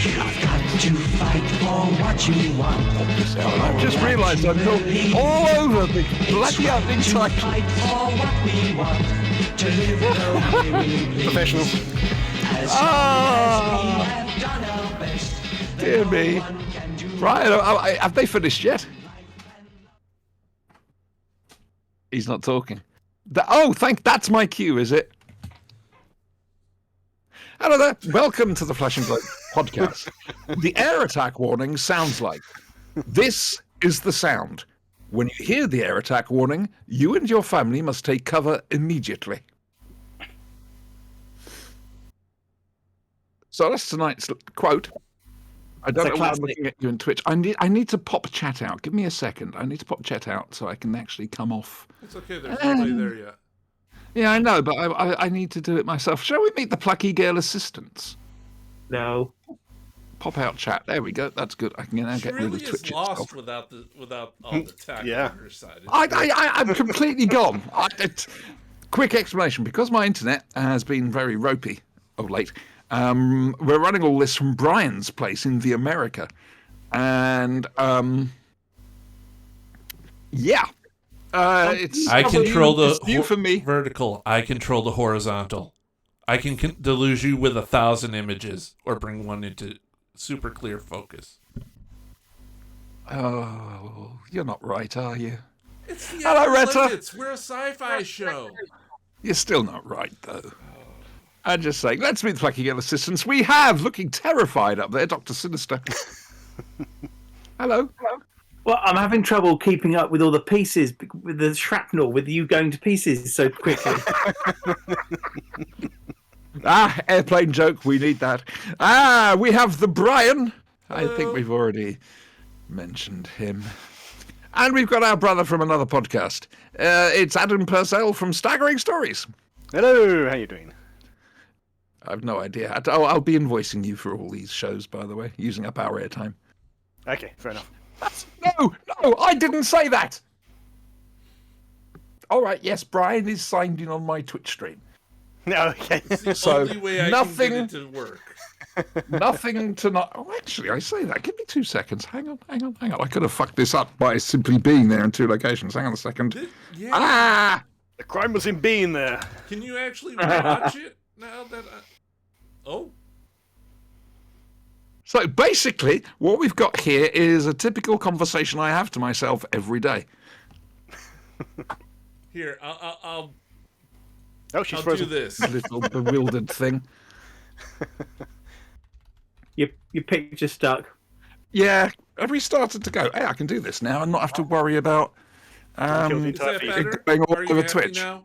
You've got to fight for what you want. I've just realised I'm all over the bloody opening title. Fight for what we want. To live the way we live. Professional. As long as we have done our best. Dear me. Right, have they finished yet? He's not talking. That's my cue, is it? Hello there. Welcome to the Flash and Globe podcast. The air attack warning sounds like this is the sound. When you hear the air attack warning, you and your family must take cover immediately. So that's tonight's quote. I don't know why I'm looking at you in Twitch. I need to pop chat out. Give me a second. I need to pop chat out so I can actually come off. It's okay. There's nobody there yet. Yeah, I know, but I need to do it myself. Shall we meet the plucky girl assistants? No. Pop out chat. There we go. That's good. I can now get rid of Really is Twitch lost itself. without all the tech Yeah. on her side. I'm completely gone. Quick explanation. Because my internet has been very ropey of late, we're running all this from Brian's place in the America. And, yeah. I control it's new for me. vertical. I control the horizontal. I can deluge you with 1,000 images or bring one into super clear focus. Oh, you're not right, are you? It's the Hello, Retta. Analytics. We're a sci-fi show. You're still not right, though. I'm just saying, let's meet the plucky girl assistants. We have, looking terrified up there, Dr. Sinister. Hello. Well, I'm having trouble keeping up with all the pieces, with the shrapnel, with you going to pieces so quickly. Airplane joke, we need that. We have the Brian. I think we've already mentioned him. And we've got our brother from another podcast. It's Adam Purcell from Staggering Stories. Hello, how you doing? I've no idea. I'll be invoicing you for all these shows, by the way, using up our airtime. Okay, fair enough. No, I didn't say that. All right, yes, Brian is signed in on my Twitch stream. No, okay. It's the So, only way I nothing- can get it to work. Nothing to not. Oh, actually, I say that. Give me 2 seconds. Hang on. I could have fucked this up by simply being there in 2 locations. Hang on a second. Yeah. The crime was in being there. Can you actually watch it now that Oh. So basically, what we've got here is a typical conversation I have to myself every day. Here, I'll Oh, she's do frozen. this. Little bewildered thing. Your picture stuck. Yeah, have we started to go? Hey, I can do this now and not have to worry about Killed the Is that entire feed. better? going all Are you over happy Twitch. now?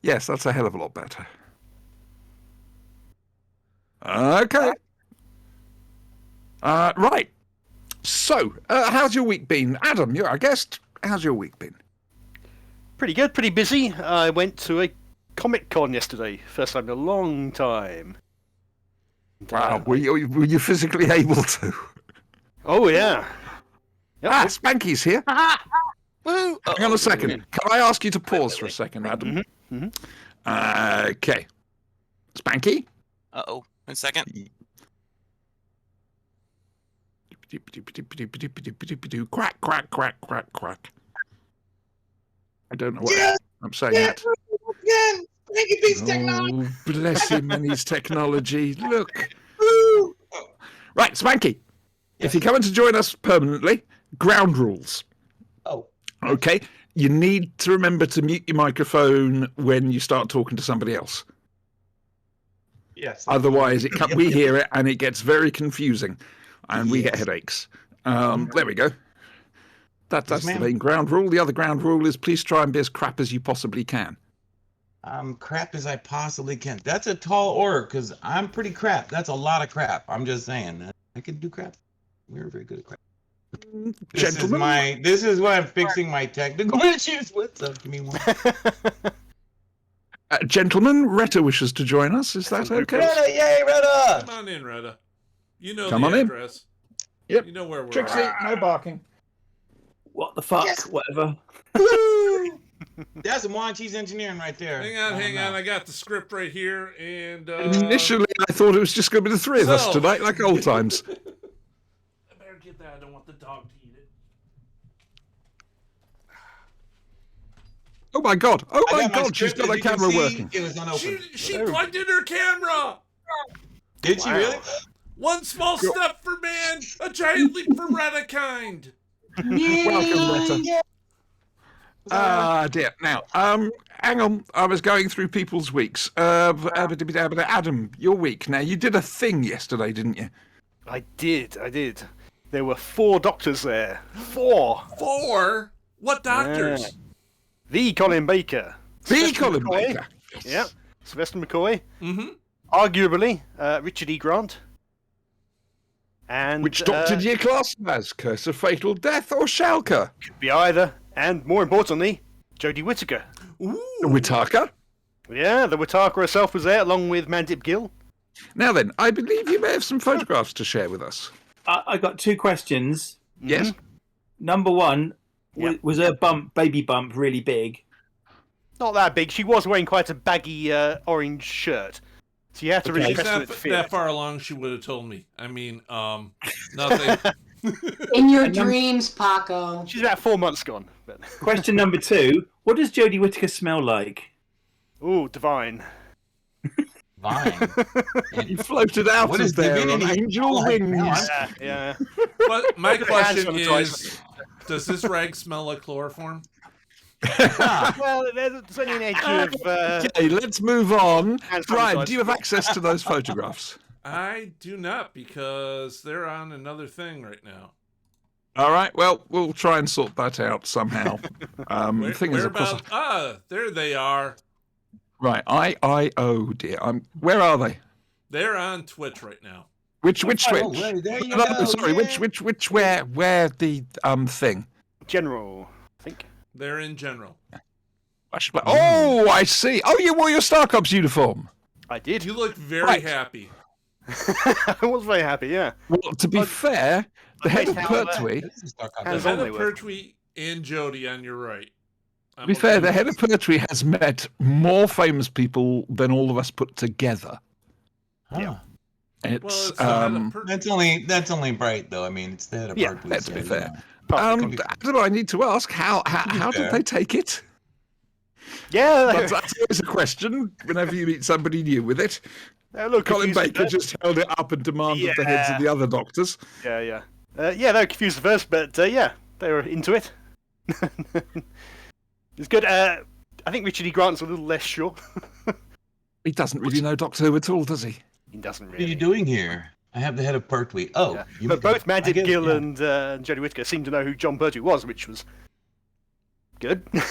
Yes, that's a hell of a lot better. Okay. Right. So, how's your week been? Adam, you're our guest. How's your week been? Pretty good, pretty busy. I went to a Comic-Con yesterday. First time in a long time. And, Wow, were you physically able to? Oh, yeah. Yep. Spanky's here. Woo! Hang on a second. Can I ask you to pause for a second, Adam? Okay. Spanky? Uh-oh. 1 second. Quack, quack, quack, quack, quack. I don't know what I'm saying that. Again, Frankie Beats technology. Oh, bless him and his technology. Look. Right, Spanky. If you're coming to join us permanently, ground rules. Oh, Okay? You need to remember to mute your microphone when you start talking to somebody else. yes. Otherwise, we hear it and it gets very confusing, and we get headaches. There we go. That's the main ground rule. The other ground rule is please try and be as crap as you possibly can. Crap as I possibly can. That's a tall order because I'm pretty crap. That's a lot of crap. I'm just saying. I can do crap. We're very good at crap. Gentlemen. This is why I'm fixing my technical issues. What's up? Give me one. Gentlemen, Retta wishes to join us. Is that okay? Retta, yay, Retta! Come on in, Retta. You know Come the on in. address. Yep. You know where we're Trixie, at. no barking. What the fuck? Yes. Whatever. That's some wine cheese engineering right there. Hang on. I got the script right here, and Initially, I thought it was just going to be the three of us So- tonight, like old times. I better get that. I don't want the dog to eat it. Oh my god! Oh I my got my god! She's script, got as her you can camera see, working. It was unopened. she plugged in her camera. Did she really? One small step for man, a giant leap for Redikind. Welcome, Retta. Ah, dear. Now, hang on. I was going through people's weeks. Adam, your week. Now, you did a thing yesterday, didn't you? I did. There were 4 doctors there. 4. 4? What doctors? Yeah. The Colin Baker. The Sylvester Colin McCoy. Baker. Yep. Sylvester McCoy. Mm-hmm. Arguably, Richard E. Grant. And Which doctor do you class him as? Curse of Fatal Death or Schalke? could be either. And more importantly, Jodie Whittaker. Ooh. Whitaker? Yeah, the Whittaker herself was there, along with Mandip Gill. Now then, I believe you may have some photographs to share with us. I got 2 questions. Yes? Number 1, Yep. was her baby bump really big? Not that big. She was wearing quite a baggy orange shirt. So you have to really Okay. press She's for not it to feel that it. far along. She would have told me. I mean, nothing. In your And num- dreams, Paco. She's about 4 months gone. But Question number 2, what does Jodie Whittaker smell like? ooh, divine. Fine. You floated out What of is there on divinity angel like wings. now? Yeah. But my Look at the hands question on the is, does this rag smell like chloroform? Well, there's only an edge of. Okay, let's move on. Hands Brian, sanitizer. do you have access to those photographs? I do not, because they're on another thing right now. All right, well, we'll try and sort that out somehow. The thing is, of course, There they are. right, oh dear, where are they? They're on Twitch right now. Which Oh, Twitch? well, there you No, go, sorry, yeah. which, where the thing? General, I think. They're in general. Oh, I see. Oh, you wore your Starcops uniform. I did. You look very Right. happy. I was very happy, yeah. Well, to be fair, the head of Wait, how, Pertwee. This is stuck on The Hands there. head on of they were. Pertwee and Jody on your right. To be fair, the head of Pertwee has met more famous people than all of us put together. Huh. It's Well, it's the head of Pertwee. That's only bright though. I mean, it's the head of Yeah, Pertwee, let's so, be you fair. know. Adam, I need to ask how did fair. they take it? Yeah, That's always a question whenever you meet somebody new with it. look, Colin confused Baker at just held it up and demanded the heads of the other doctors. first. Yeah. Yeah, they were confused at first, but yeah, they were into it. It's good. I think Richard E. Grant's a little less sure. He doesn't really know Doctor Who at all, does he? He doesn't What are you really. doing here? I have the head of Pertwee. Oh, Yeah. you But both I Mandip guess, Gill yeah. and Jodie Whittaker seemed to know who John Pertwee was, which was good. I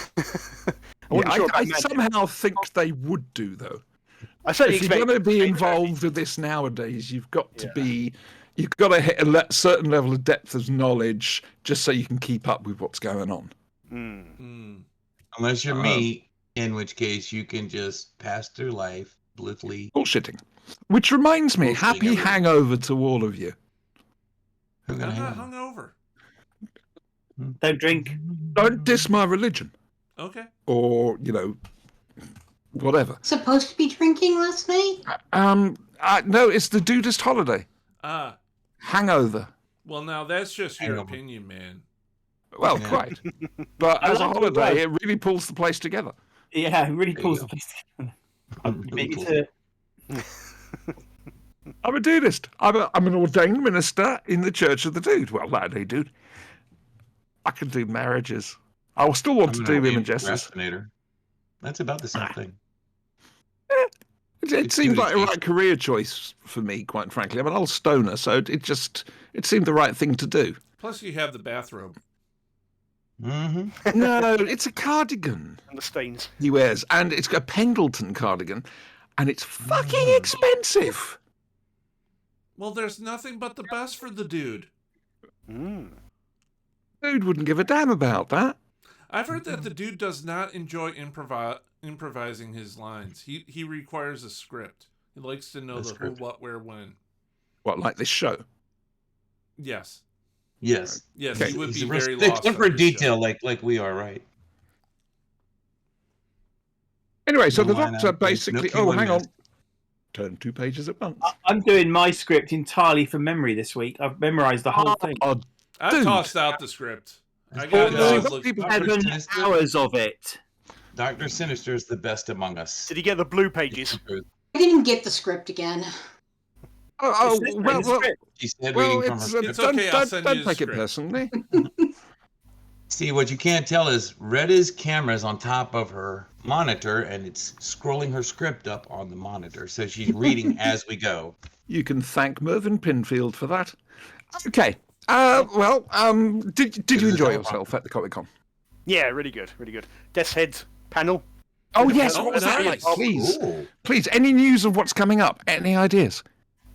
wasn't sure about I Mandip. somehow think they would do, though. I certainly If you're expect. going to be involved with this nowadays, you've got to Yeah. you've got to hit a certain level of depth of knowledge just so you can keep up with what's going on. Hmm. Hmm. Unless you're Um, me, in which case you can just pass through life blithely. Bullshitting. Which reminds me, Bullshitting happy everyone. hangover to all of you. Who I'm gonna not hang? hungover. Don't drink. Don't diss my religion Okay. or, whatever. Supposed to be drinking last night? No, it's the Dudist holiday. Hangover. Well, now that's just your Hangover. opinion, man. Well, Yeah. quite. But I as a like it holiday, well. it really pulls the place together. Yeah, it really There pulls you the place together. Really Maybe cool. to I'm a Dudist. I'm an ordained minister in the Church of the Dude. Well, Latter-day Dude. I can do marriages. I will still want I'm to an do ordained images. procrastinator. That's about the same thing. It It's seemed good like a as right career choice for me, quite frankly. I'm an old stoner, so it seemed the right thing to do. Plus, you have the bathrobe. Mm-hmm. No, it's a cardigan And the stains. he wears, and it's a Pendleton cardigan, and it's fucking expensive. Well, there's nothing but the best for the dude. Hmm. Dude wouldn't give a damn about that. I've heard that the dude does not enjoy improvising his lines. He requires a script. He likes to know A the who, script. what, where, when. What, like this show? Yes. Yes. Yes, Okay. he would He's be a very stick lost. for on this detail, show. like we are, right? Anyway, so No the line doctor out, no basically. cue Oh, hang missed. on. Turn 2 pages at once. I'm doing my script entirely from memory this week. I've memorized the whole thing. Oh, I Dude. tossed out the script. I Well, got see, it. what Look, people- Dr. 7 Sinister, hours of it. Dr. Sinister is the best among us. Did he get the blue pages? I didn't get the script again. oh, It's well, in the well, script. She said well, reading from it's, her. It's don't, okay, I'll don't, send don't you the take it script. personally. See, what you can't tell is Retta's camera's on top of her monitor, and it's scrolling her script up on the monitor, so she's reading as we go. You can thank Mervyn Pinfield for that. Okay. Did you enjoy yourself at the Comic-Con? Yeah, really good, really good. Death's Head panel. Oh, Good yes. panel. What was that like? Oh, Please. Cool. Please, any news of what's coming up? Any ideas?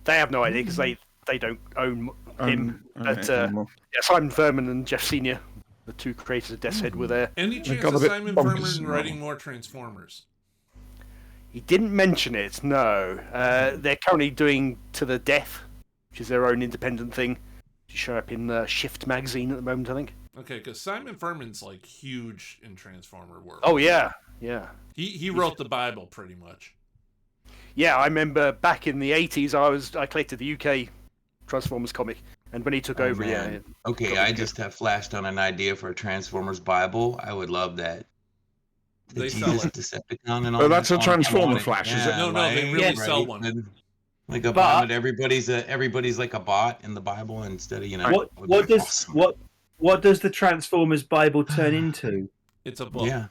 They have no idea because they don't own him. But anymore. yeah, Simon Furman and Jeff Senior, the two creators of Death's Head, were there. Any chance got a of bit Simon bonkers Furman now. writing more Transformers? He didn't mention it. No, they're currently doing To the Death, which is their own independent thing. To show up in Shift magazine at the moment, I think. Okay, because Simon Furman's like huge in Transformer world. Oh yeah, yeah. He wrote the Bible pretty much. Yeah, I remember back in the 80s, I collected the UK Transformers comic, and when he took over, man. yeah. Okay, Got I me just have flashed on an idea for a Transformers Bible. I would love that. The They sell Jesus it. Decepticon and all Oh, that's that a on Transformer it. Flash, is it? No, they really sell one. And like a But- bot, but everybody's like a bot in the Bible instead of What would be what does awesome. what does the Transformers Bible turn into? It's a book Yeah,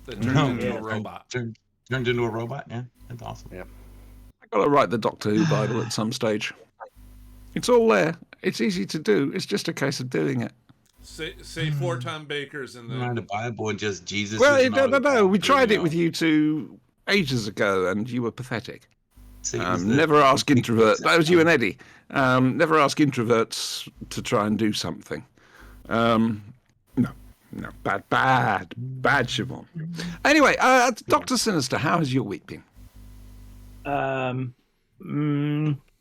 that turns No, into yeah. a robot. turned into a robot. Yeah, that's awesome. I've got to write the Doctor Who Bible at some stage. It's all there. It's easy to do. It's just a case of doing it. Say 4 Tom Bakers and Write a then Bible and just Jesus. Well, is no. not We a- tried it know. with you two ages ago, and you were pathetic. Satan's the- Never ask introverts. That was you and Eddie. Never ask introverts to try and do something. No, bad, Siobhan. Anyway, Doctor Sinister, how has your week been?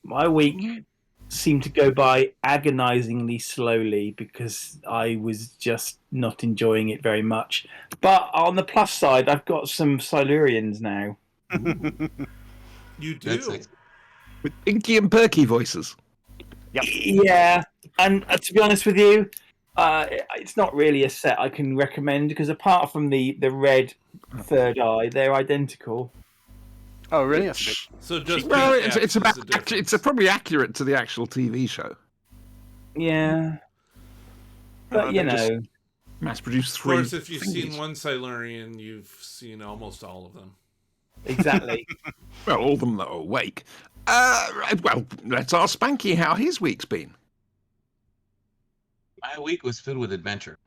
My week seemed to go by agonizingly slowly because I was just not enjoying it very much. But on the plus side, I've got some Silurians now. you do. That's like, With Inky and Perky voices. Yeah, and to be honest with you, it's not really a set I can recommend because apart from the red third eye, they're identical. Oh, really? That's a bit... So just Well, Pink it's X about is the difference. it's probably accurate to the actual TV show. Yeah, but you they're just know, mass-produced Of 3. course, if you've thingies. seen one Silurian, you've seen almost all of them. exactly. Well, all of them that are awake. Right, well, let's ask Spanky how his week's been. my week was filled with adventure.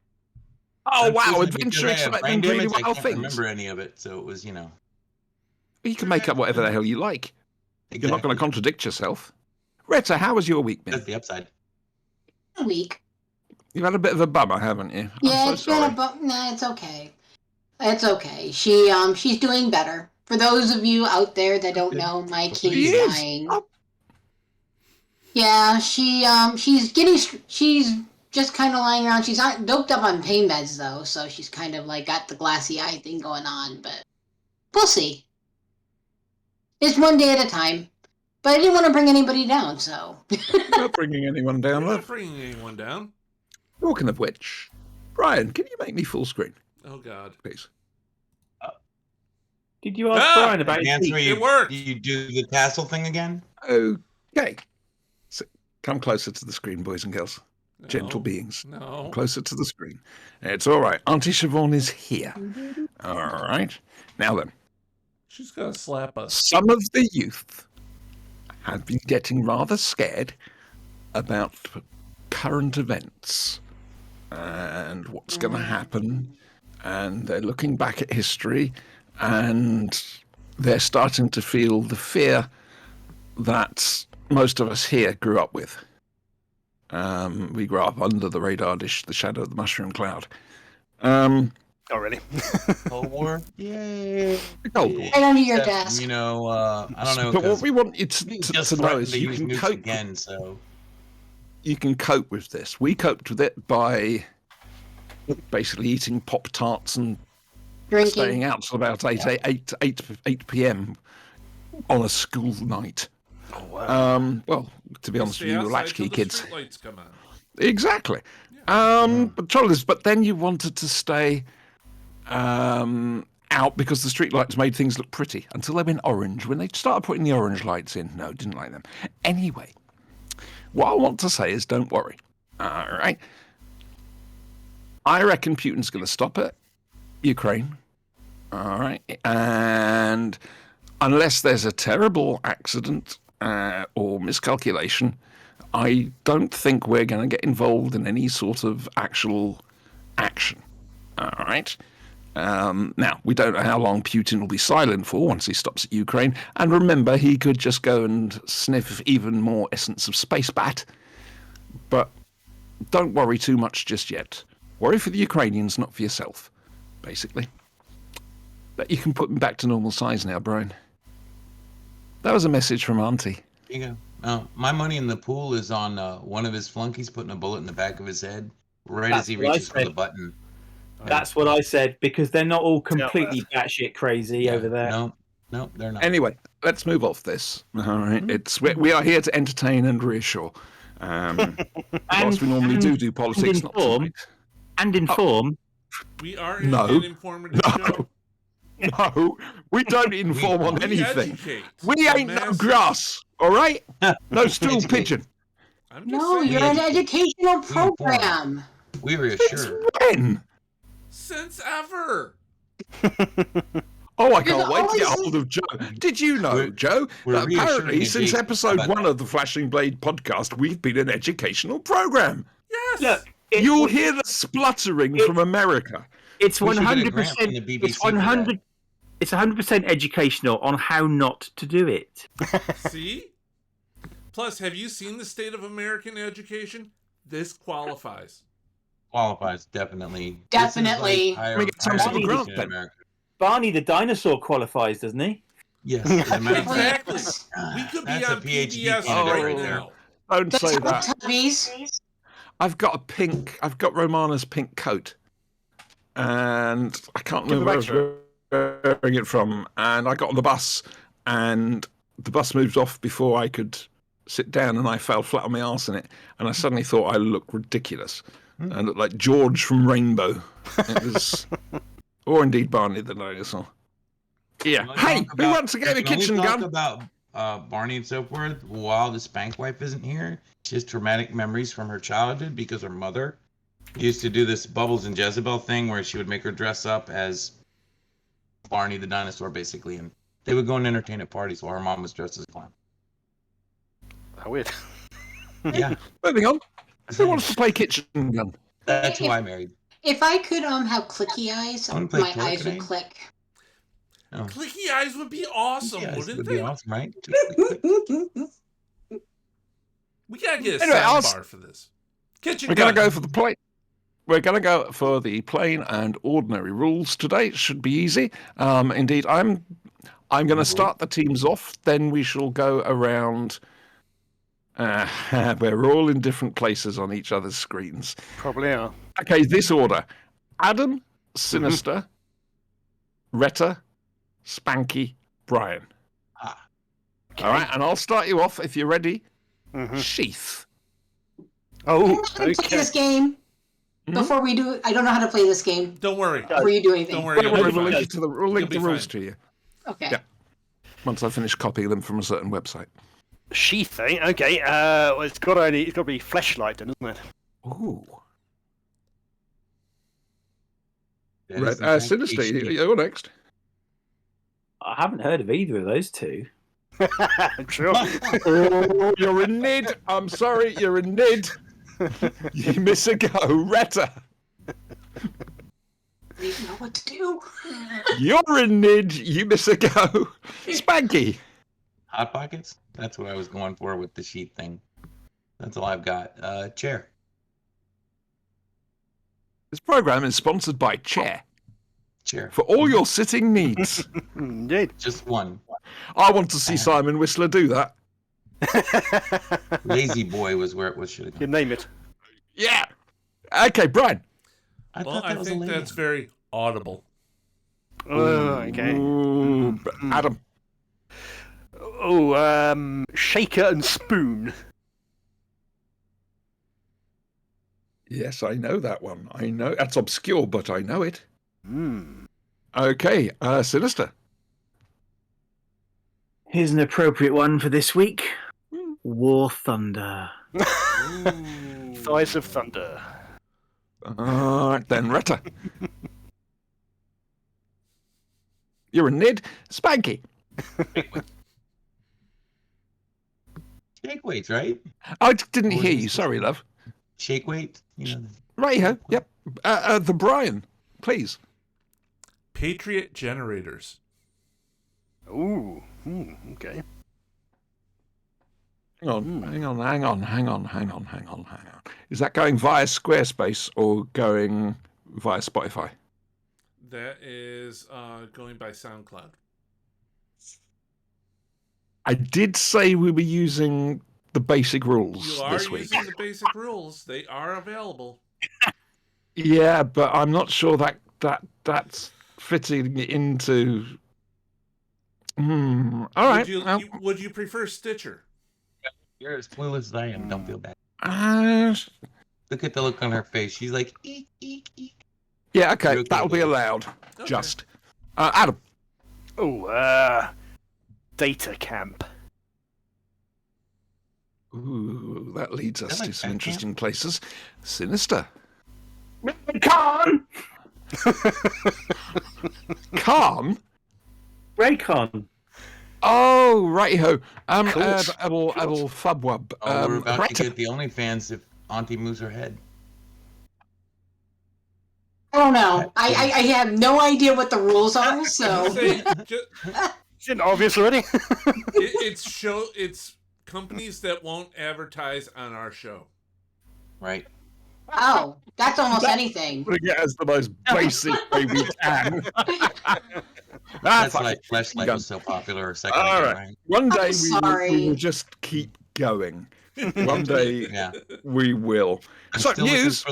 Oh, wow, Unfortunately, because adventure I have exciting, brain really damage, I wild can't things. remember any of it, so it was, You can make up whatever the hell you like. You're not going exactly. to contradict yourself. Retta, how was your week been? That's the upside. A week. You've had a bit of a bummer, haven't you? Yeah, I'm it's so been sorry. a nah, it's okay. It's okay. She's doing better. For those of you out there that don't know, my She kitty's is. dying. Oh. Yeah, she's just kind of lying around. She's not doped up on pain meds though, so she's kind of like got the glassy eye thing going on. But we'll see. It's one day at a time. But I didn't want to bring anybody down, so. Not bringing anyone down, I'm love. not bringing anyone down. Talking of which, Brian, can you make me full screen, Oh, God. please? Did you ask Ah! Brian about his Answer week? you. It worked. You do the tassel thing again? Okay. So, come closer to the screen, boys and girls. Gentle No. beings. No. Closer to the screen. It's all right. Auntie Siobhan is here. All right. Now then, She's gonna slap us. some of the youth have been getting rather scared about current events and what's going to happen. And they're looking back at history and they're starting to feel the fear that most of us here grew up with. We grew up under the radar dish, the shadow of the mushroom cloud. Oh, really? Cold War? Yay. The Cold War. Right under your Except, desk. I don't know. But what 'cause we want you we to just know threatened is to you use can nukes cope. again, so you can cope with this. We coped with it by basically eating Pop-Tarts and Drinking. staying out till about 8 p.m. on a school night. Oh, wow. Well, to be honest with Stay you, outside latchkey till the kids. streetlights come on. Exactly. But the trouble is, but then you wanted to stay out because the streetlights made things look pretty until they went orange. When they started putting the orange lights in, no, didn't like them. Anyway, what I want to say is don't worry. All right. I reckon Putin's going to stop it. Ukraine. All right. And unless there's a terrible accident or miscalculation, I don't think we're going to get involved in any sort of actual action. All right. Now, we don't know how long Putin will be silent for once he stops at Ukraine. And remember, he could just go and sniff even more essence of space bat. But don't worry too much just yet. Worry for the Ukrainians, not for yourself, basically. But you can put them back to normal size now, Brian. That was a message from Auntie. Here you go. My money in the pool is on one of his flunkies putting a bullet in the back of his head right That's as he what I reaches for the said. button. That's what I said, because they're not all completely batshit crazy over there. No, they're not. Anyway, let's move off this. All right, we are here to entertain and reassure. Whilst we normally do politics, not inform. tonight. And inform. We are No. an informative show. No, we don't inform on We anything. educate We the ain't no masses. grass, all right? No stool Educate. pigeon. I'm just No, saying, you're an educate. educational inform. program. We Since reassure. when? since ever. Oh, I You're can't wait to get always- hold of Joe. Did you know, We're- Joe, we're that apparently reassuring since Jason episode about 1 of the Flashing Blade podcast, we've been an educational program? Yes. Look, You'll hear the spluttering from America. it's We should get a 100%. grant from the BBC It's for that. 100. It's 100% educational on how not to do it. See? Plus, have you seen the state of American education? This qualifies. Qualifies, definitely. Definitely. This is like higher- We get some higher sort of education grant in then. America. Barney the dinosaur qualifies, doesn't he? Yes. as a matter of fact, Exactly. We could be That's a on PhD PBS candidate right right there. now. Don't The say that. Teletubbies. I've got Romana's pink coat. And I can't remember where I was wearing it from. And I got on the bus, and the bus moved off before I could sit down, and I fell flat on my arse in it. And I suddenly thought I looked ridiculous. I looked like George from Rainbow. It was, or indeed Barney the dinosaur. Yeah. Can we Hey, talk who about- wants to get a can we kitchen talk gun? about Barney and so forth while the spank wife isn't here? She has traumatic memories from her childhood because her mother used to do this Bubbles and Jezebel thing where she would make her dress up as Barney the dinosaur, basically, and they would go and entertain at parties while her mom was dressed as a clown. How weird. Yeah, Moving on. Who wants to play kitchen gun? that's who I married. If I could have clicky eyes, Wanna play my Click eyes would Name? click. Oh. Clicky eyes would be awesome, Yeah, this wouldn't would they? be awesome, right? Just click, click. We gotta get a Anyway, I'll soundbar for this. Kitchen We're going gun. to go for the plain. We're going to go for the plain and ordinary rules today. It should be easy. Indeed, I'm going to start the teams off. Then we shall go around. We're all in different places on each other's screens. Probably are. Okay, this order: Adam, Sinister, Retta, Spanky, Brian. Ah. All right, and I'll start you off if you're ready. Mhm. Sheath. Oh, I'm not gonna play okay. this game. Before we do, I don't know how to play this game. Don't worry. Before you do anything. Don't worry. We'll You'll be link fine. it to the, we'll link You'll the be rules fine. to you Okay. Yeah. once I finish copying them from a certain website. Sheath, eh? Okay. Well, it's got to be fleshlight, then, isn't it? Ooh. That is, Right, in fact, Sinister, HD. you're next. I haven't heard of either of those two. I'm sure. Oh, you're a nid. I'm sorry, you're a nid. You miss a go, Retta. I don't even know what to do. You're a nid. You miss a go, Spanky. Hot Pockets? That's what I was going for with the sheet thing. That's all I've got. Chair. This program is sponsored by Chair Chair. for all your sitting needs. Indeed. Just one. I want to see Simon Whistler do that. Lazy Boy was where it should have You gone. name it. Yeah. Okay, Brian. I Well, thought that I was a think lady. that's very audible. Okay. Ooh, Adam. Oh, Shaker and Spoon. Yes, I know that one. I know that's obscure, but I know it. Hmm. Okay, Sinister. Here's an appropriate one for this week. War Thunder. Thighs of Thunder. All right, then, Retta. You're a Nid. Spanky. Shake weights, right? I didn't What hear is you. this? Sorry, love. Shake weight. Righto. Yep. The Brian, please. Patriot generators. Ooh. Okay. Hang on. Is that going via Squarespace or going via Spotify? That is going by SoundCloud. I did say we were using the basic rules You are this week. using the basic rules. They are available. Yeah, but I'm not sure that's fitting into. All right. Would you prefer Stitcher? You're as clueless as I am. Don't feel bad. Uh, Look at the look on her face. She's like, eek, eek, eek. yeah, okay, You're okay that'll be with it. allowed. Okay. Just. Adam. Oh, Data Camp. Ooh, that leads us I like to some that, interesting places. Sinister. Raycon! Khan? Raycon. Oh, righty-ho. Course. Abel Fubwub. Oh, we're about Retta. to get the OnlyFans if Auntie moves her head. I don't know. I have no idea what the rules are, so. Say, Isn't it obvious already? it's companies that won't advertise on our show. Right. Oh, that's almost anything. Putting it as the most basic way we can. That's fuck like it. Fleshlight Go. was so popular a second All ago, right. right? One day I'm we sorry. will just keep going. One day Yeah. we will. I'm So, still news.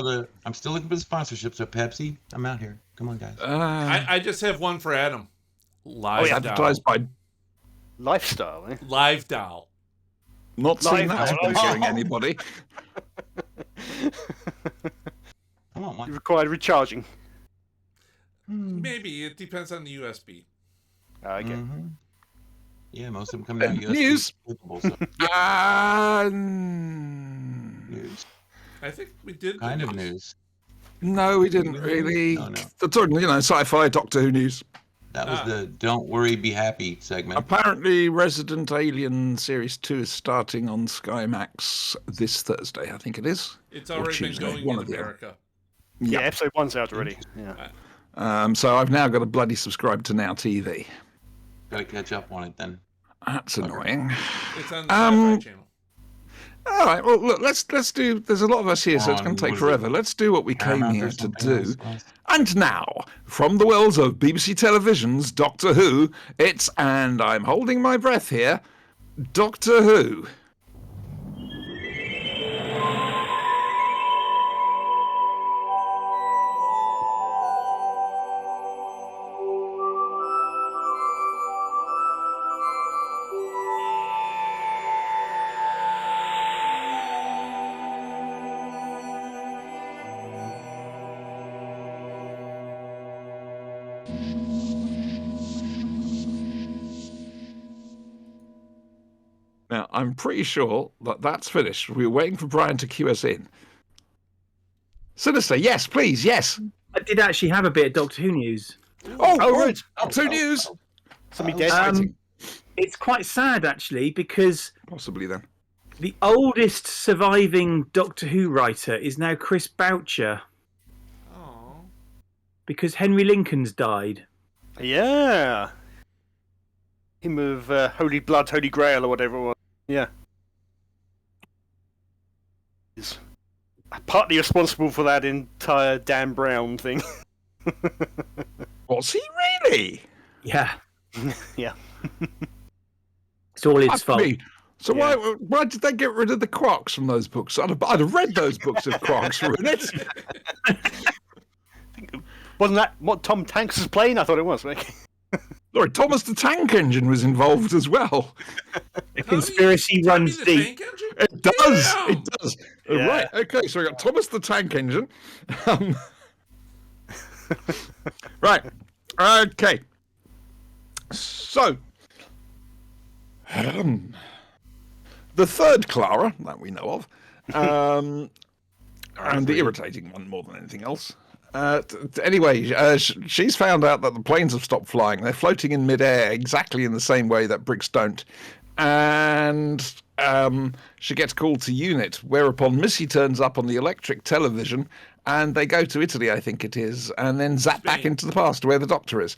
I'm still looking for the sponsorship, so Pepsi, I'm out here. Come on, guys. I just have one for Adam. Live it's advertised by. Lifestyle, eh? Live Doll. Not seeing Live that Doll. sponsoring anybody. Come on, You one. require recharging. Maybe it depends on the USB. Okay. Mhm. Yeah, most of them come down USB. News. Capable, so news. I think we did. Kind of news. No, we didn't really. No. That's all, sci-fi Doctor Who news. That was the "Don't Worry, Be Happy" segment. Apparently, Resident Alien Series 2 is starting on Sky Max this Thursday, I think it is. It's Or already been Tuesday, going one in or the other. America. Yeah, episode 1's out already. Yeah. So I've now got to bloody subscribe to Now TV. Gotta catch up on it then. That's annoying. It's on the Sci-Fi Channel. All right, well, look, let's do. There's a lot of us here, so it's On, going to take what is it? forever. Let's do what we came Paramount or here to something do. else? And now, from the worlds of BBC Television's Doctor Who, it's, and I'm holding my breath here, Doctor Who. Now, I'm pretty sure that that's finished. We're waiting for Brian to cue us in. Sinister, yes, please, yes. I did actually have a bit of Doctor Who news. Right. Doctor Who news. Somebody dead. Exciting. It's quite sad, actually, because Possibly then. the oldest surviving Doctor Who writer is now Chris Boucher, Oh. because Henry Lincoln's died. Yeah. Him of Holy Blood, Holy Grail, or whatever it was. Yeah. He's partly responsible for that entire Dan Brown thing. Was he really? Yeah, Yeah. it's all his Fuck fault. me. So Yeah. why did they get rid of the Quarks from those books? I'd have read those books if Quarks were in it. Wasn't that what Tom Hanks was playing? I thought it was. Right? Sorry, Thomas the Tank Engine was involved as well. The conspiracy runs the deep. tank engine? It does. Yeah. It does. Yeah. Right. Okay. So we got Thomas the Tank Engine. Right. Okay. So the third Clara that we know of, and the irritating one more than anything else. Anyway, she's found out that the planes have stopped flying. They're floating in midair exactly in the same way that bricks don't. And she gets called to unit, whereupon Missy turns up on the electric television, and they go to Italy, I think it is, and then zap back into the past where the Doctor is.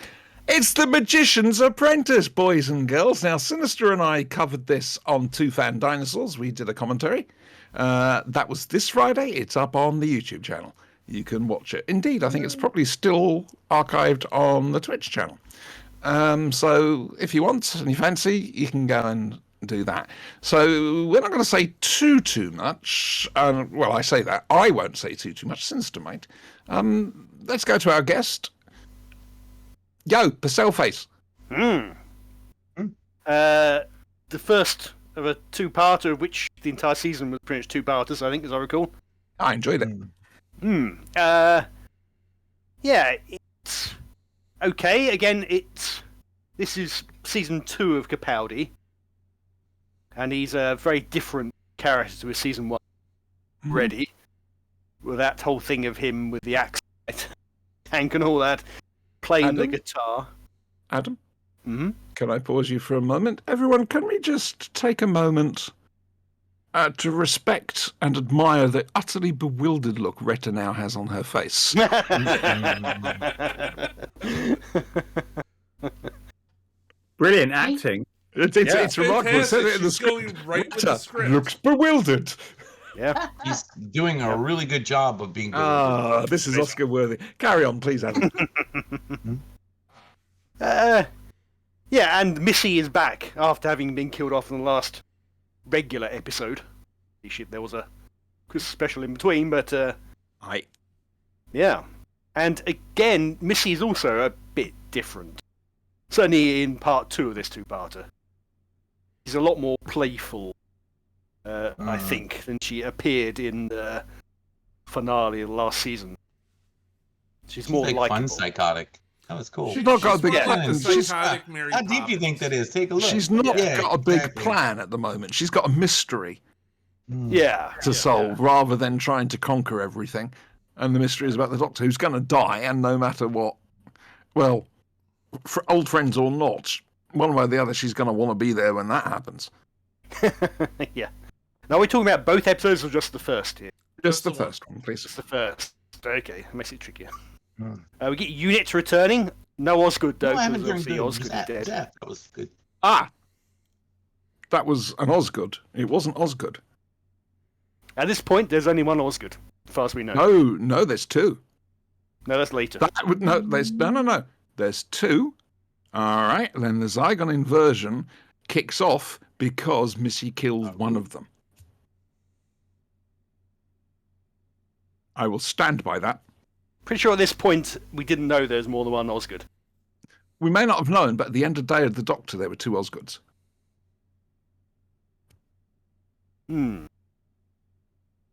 It's the Magician's Apprentice, boys and girls. Now, Sinister and I covered this on Two Fan Dinosaurs. We did a commentary. That was this Friday. It's up on the YouTube channel. You can watch it. Indeed, I think it's probably still archived on the Twitch channel. So if you want and you fancy, you can go and do that. So we're not going to say too much. Well, I say that. I won't say too much. Sinister might. Let's go to our guest. Yo, Purcell Face. The first of a two-parter, of which the entire season was pretty much two-parters, I think, as I recall. I enjoyed it. Yeah, it's okay. Again, this is season 2 of Capaldi, and he's a very different character to his season 1 already. With that whole thing of him with the axe tank and all that, playing the Adam? guitar. Adam, Mm-hmm. can I pause you for a moment? Everyone, can we just take a moment to respect and admire the utterly bewildered look Retta now has on her face? Brilliant acting. It's remarkable. It said it in the She's going script. right with Retta the script. looks bewildered. Yeah. He's doing a really good job of being. Ah, this is Oscar worthy. Carry on, please, Adam. Yeah, and Missy is back after having been killed off in the last regular episode. There was a Christmas special in between, but Hi. yeah. And again, Missy is also a bit different. Certainly in part 2 of this two-parter. She's a lot more playful, I think, than she appeared in the finale of the last season. She's more like likable. fun psychotic. That was cool. She's not got a big more plan. like the She's- psychotic Mary How deep do you think that is? Take a look. She's not Yeah, got a big exactly. plan at the moment. She's got a mystery Yeah. to solve rather than trying to conquer everything. And the mystery is about the Doctor who's going to die, and no matter what, well, for old friends or not, one way or the other, she's going to want to be there when that happens. Yeah. Now, we're talking about both episodes or just the first here? Just the the one. first one, please. Just the first. Okay, that makes it trickier. We get units returning. No Osgood, though, No, I because haven't obviously turned Osgood is dead. That was good. Ah! That was an Osgood. It wasn't Osgood. At this point, there's only one Osgood, as far as we know. No, there's two. No, that's later. No. There's two. All right. Then the Zygon inversion kicks off because Missy killed one of them. I will stand by that. Pretty sure at this point, we didn't know there was more than one Osgood. We may not have known, but at the end of Day of the Doctor, there were two Osgoods.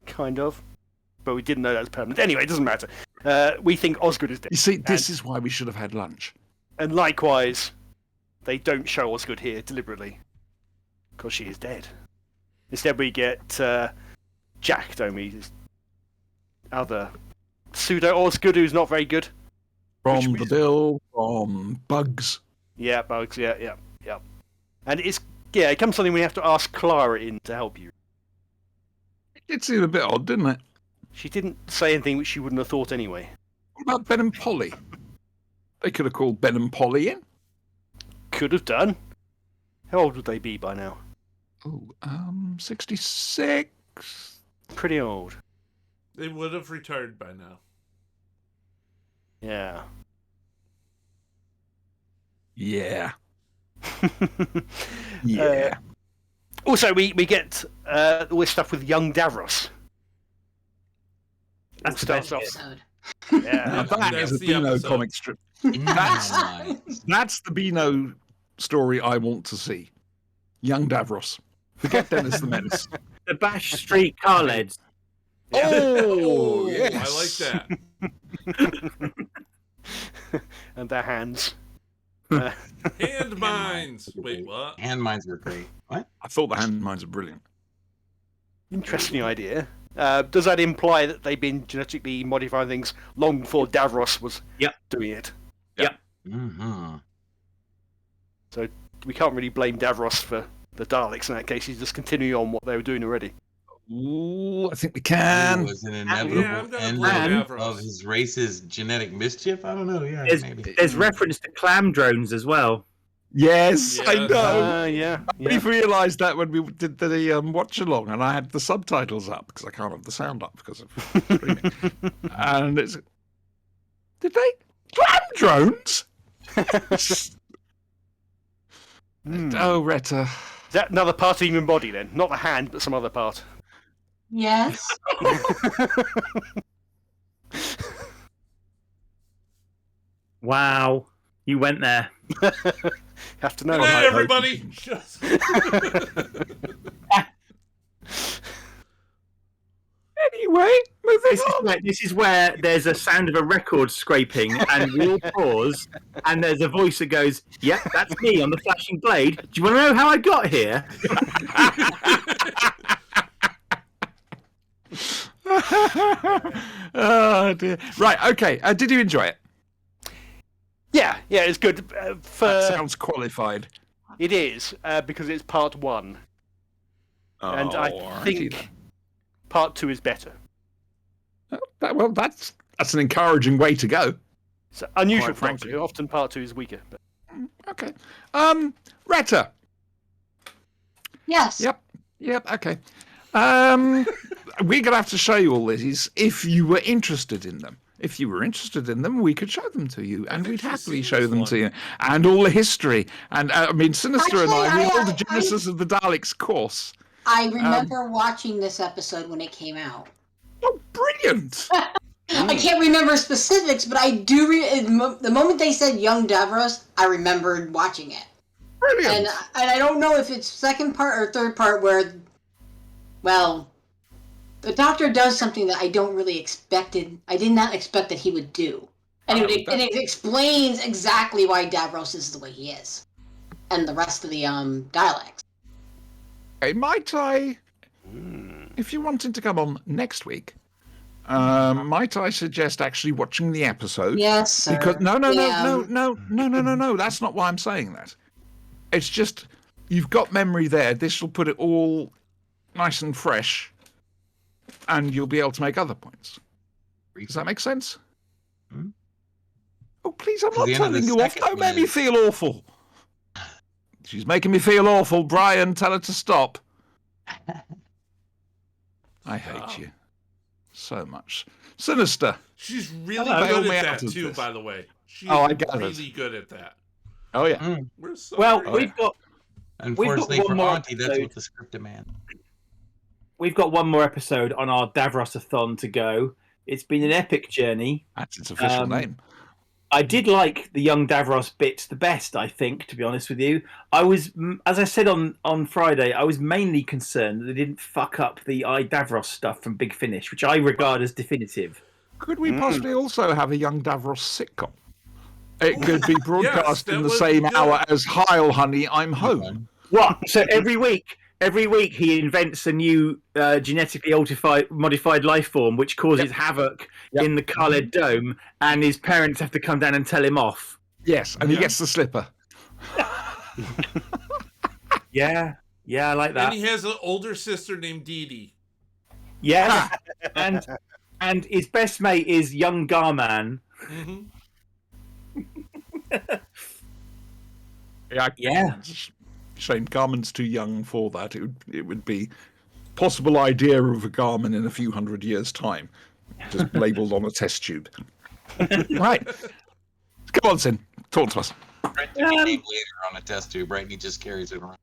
Kind of. But we didn't know that was permanent. Anyway, it doesn't matter. We think Osgood is dead. You see, this is why we should have had lunch. And likewise, they don't show Osgood here deliberately. Because she is dead. Instead, we get Jack, don't we? This other pseudo-Osgood who's not very good. From Which the we- Bill, from Bugs. Yeah, Bugs, yeah. And it comes something we have to ask Clara in to help you. It seemed a bit odd, didn't it? She didn't say anything which she wouldn't have thought anyway. What about Ben and Polly? They could have called Ben and Polly in. Could have done. How old would they be by now? Oh, 66. Pretty old. They would have retired by now. Yeah. Yeah. Yeah. Also, we get all this stuff with young Davros. That's the Starts best off. bit. Episode. Yeah. Now that That's is a the Beano episode. comic strip. Nice. That's the Beano story I want to see. Young Davros. Forget Dennis the Menace. The Bash Street car leads. Oh, I yes. like that. And their hands. Hand mines. Wait, what? Hand mines were great. What? I thought the hand mines are brilliant. Interesting idea. Does that imply that they've been genetically modifying things long before Davros was doing it? Mm-hmm. So we can't really blame Davros for the Daleks in that case. He's just continuing on what they were doing already. Ooh, I think we It can. was an Yeah, inevitable I'm gonna end blame of Davros. his race's genetic mischief. I don't know. Yeah, maybe. There's reference to clam drones as well. Yes, I Yes. know. Yeah. We realised that when we did the watch along, and I had the subtitles up because I can't have the sound up because of streaming. And it's, did they clam drones? Oh, Retta. Is that another part of the human body then? Not the hand, but some other part. Yes. Wow, you went there. Have to know. Good night, I- everybody. Anyway, moving on. This is where there's a sound of a record scraping, and we all pause, and there's a voice that goes, "Yep, that's me on the flashing blade. Do you want to know how I got here?" Oh dear. Right. Okay. Did you enjoy it? Yeah, it's good. That For sounds qualified. it is because it's part 1, and I Alrighty think then. part 2 is better. Well, that's an encouraging way to go. It's unusual Quite part frankly. 2. Often part 2 is weaker. But Okay. Retta. Yes. Yep. Okay. We're gonna have to show you all these if you were interested in them. If you were interested in them, we could show them to you, and we'd she's happily seen show this them one. to you, and all the history. And I mean, Sinister and Actually, I, we I- hold the I- Genesis of the Daleks course. I remember watching this episode when it came out. Oh, brilliant! I can't remember specifics, but I do. The moment they said Young Davros, I remembered watching it. Brilliant! And I don't know if it's second part or third part where, well, the Doctor does something that I don't really expected. I did not expect that he would do, and it explains exactly why Davros is the way he is, and the rest of the dialects. Hey, might I, if you wanted to come on next week, might I suggest actually watching the episode? Yes, sir. Because no, Yeah. that's not why I'm saying that. It's just you've got memory there. This will put it all nice and fresh, and you'll be able to make other points. Does that make sense? Hmm? Oh, please! I'm Because not the end of the telling you off. second Don't make one me is- feel awful. She's making me feel awful. Brian, tell her to stop. I hate you so much. Sinister. She's really Hello. good Bail me at out that of too, this. by the way. She's Oh, I gathered. really good at that. Oh yeah. We're so Well, great. we've got Unfortunately one for more Auntie, that's episode. what the script demands. one more episode on our Davros-a-thon to go. It's been an epic journey. That's its official name. I did like the young Davros bits the best, I think, to be honest with you. I was, as I said on Friday, I was mainly concerned that they didn't fuck up the Davros stuff from Big Finish, which I regard as definitive. Could we possibly also have a young Davros sitcom? It could be broadcast that in the would same be good. hour as Heil Honey, I'm Home. What? So every week he invents a new genetically modified life form, which causes havoc in the Khaled Dome, and his parents have to come down and tell him off. Yes, and he gets the slipper. Yeah, I like And that. he has an older sister named Dee Dee. Yeah, and his best mate is young Garman. Mm-hmm. Yeah. Shame Garmin's too young for that. It would be possible idea of a Garmin in a few hundred years' time, just labelled on a test tube. Right. Come on, Sin. Talk to us. Later on a test tube, right? And he just carries it around.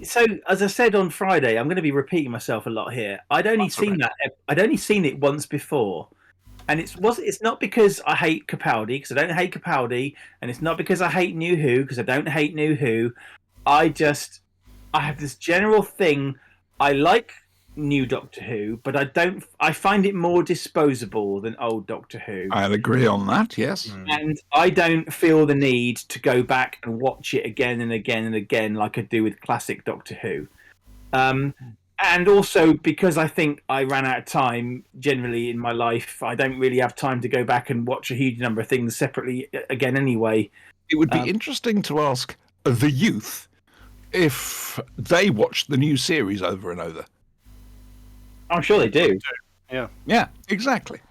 So as I said on Friday, I'm going to be repeating myself a lot here. I'd only seen it once before, and it's not because I hate Capaldi, because I don't hate Capaldi, and it's not because I hate New Who, because I don't hate New Who. I have this general thing. I like new Doctor Who, but I find it more disposable than old Doctor Who. I'll agree on that, yes. And I don't feel the need to go back and watch it again and again and again like I do with classic Doctor Who. And also because I think I ran out of time generally in my life, I don't really have time to go back and watch a huge number of things separately again anyway. It would be interesting to ask the youth if they watch the new series over and over. I'm sure they do. Yeah, exactly.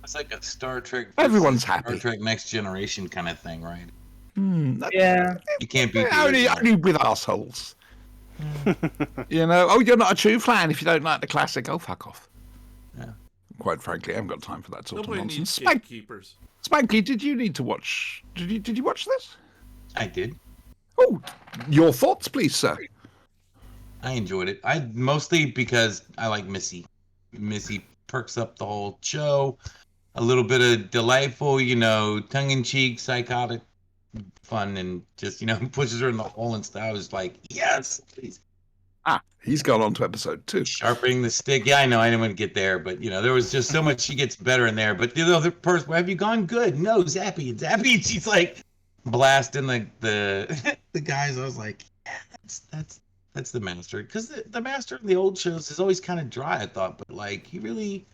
It's like a Star Trek. Everyone's Star happy. Trek Next Generation kind of thing, right? Yeah. You can't beat the Only original. with assholes. Oh, you're not a true fan if you don't like the classic. Oh, fuck off. Yeah. Quite frankly, I haven't got time for that sort Nobody of needs nonsense. gatekeepers. Spanky, did you need to watch? Did you watch this? I did. Oh, your thoughts, please, sir. I enjoyed it. I mostly because I like Missy. Missy perks up the whole show. A little bit of delightful, tongue-in-cheek, psychotic fun, and just, pushes her in the hole and stuff. I was like, yes, please. He's gone on to episode 2. Sharpening the stick. Yeah, I know. I didn't want to get there, but, there was just so much. She gets better in there. But the other person, have you gone? Good. No, Zappy. Zappy. She's like blasting the guys. I was like, yeah, that's the master, because the master in the old shows is always kind of dry, I thought, but like he really,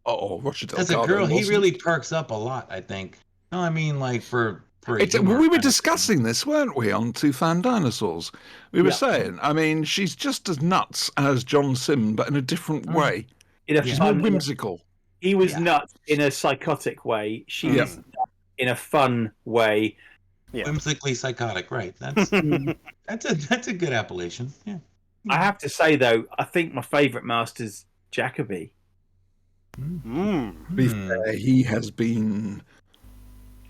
Roger as a girl, he really perks up a lot, I think. No, I mean, like for we were discussing this, weren't we, on Two Fan Dinosaurs? We were saying, I mean, she's just as nuts as John Sim, but in a different way. She's more whimsical. He was nuts in a psychotic way. She's nuts in a fun way. Yeah. Whimsically psychotic, right? That's that's a good appellation. Yeah. I have to say though, I think my favourite master's Jacoby. To be fair, he has been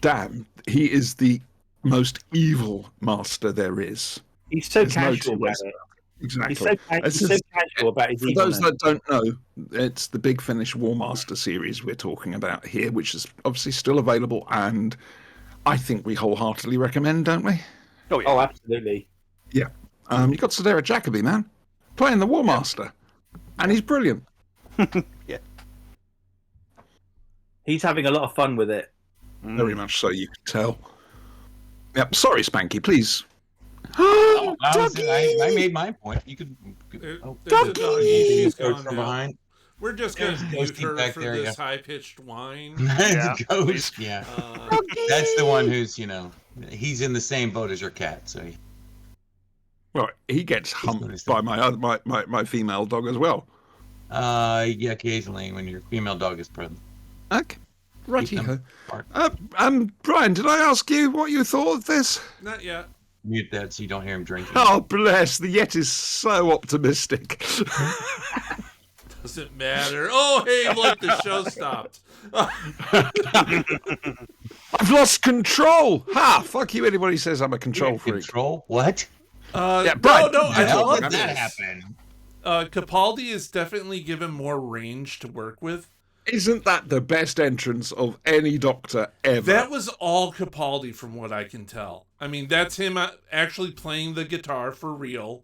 damned. He is the most evil master there is. He's so casual about it. Exactly. He's so casual about his evilness. For those that don't know, it's the Big Finish War Master series we're talking about here, which is obviously still available, and I think we wholeheartedly recommend, don't we? Oh, yeah. Oh, absolutely. Yeah. You got Sedera Jacoby, man, playing the War Master, and he's brilliant. Yeah. He's having a lot of fun with it. Very much so, you can tell. Yep. Sorry, Spanky, please. I made my point. You could. There's a doggy. She's gone from now. behind. We're just going to mute her back for there, this high-pitched whine. Ghost, yeah. That's the one who's, he's in the same boat as your cat, so. Well, he gets humped by my female dog as well. Yeah, occasionally when your female dog is present. Okay. Righty-ho. Brian, did I ask you what you thought of this? Not yet. Mute that so you don't hear him drinking. Oh, bless. The Yet is so optimistic. Doesn't matter. Oh, hey, look, the show stopped. I've lost control. Ha! Fuck you, anybody says I'm a control freak. Control? What? Yeah, Brian. No, I How love did this. that happen? Capaldi is definitely given more range to work with. Isn't that the best entrance of any Doctor ever? That was all Capaldi from what I can tell. I mean, that's him actually playing the guitar for real.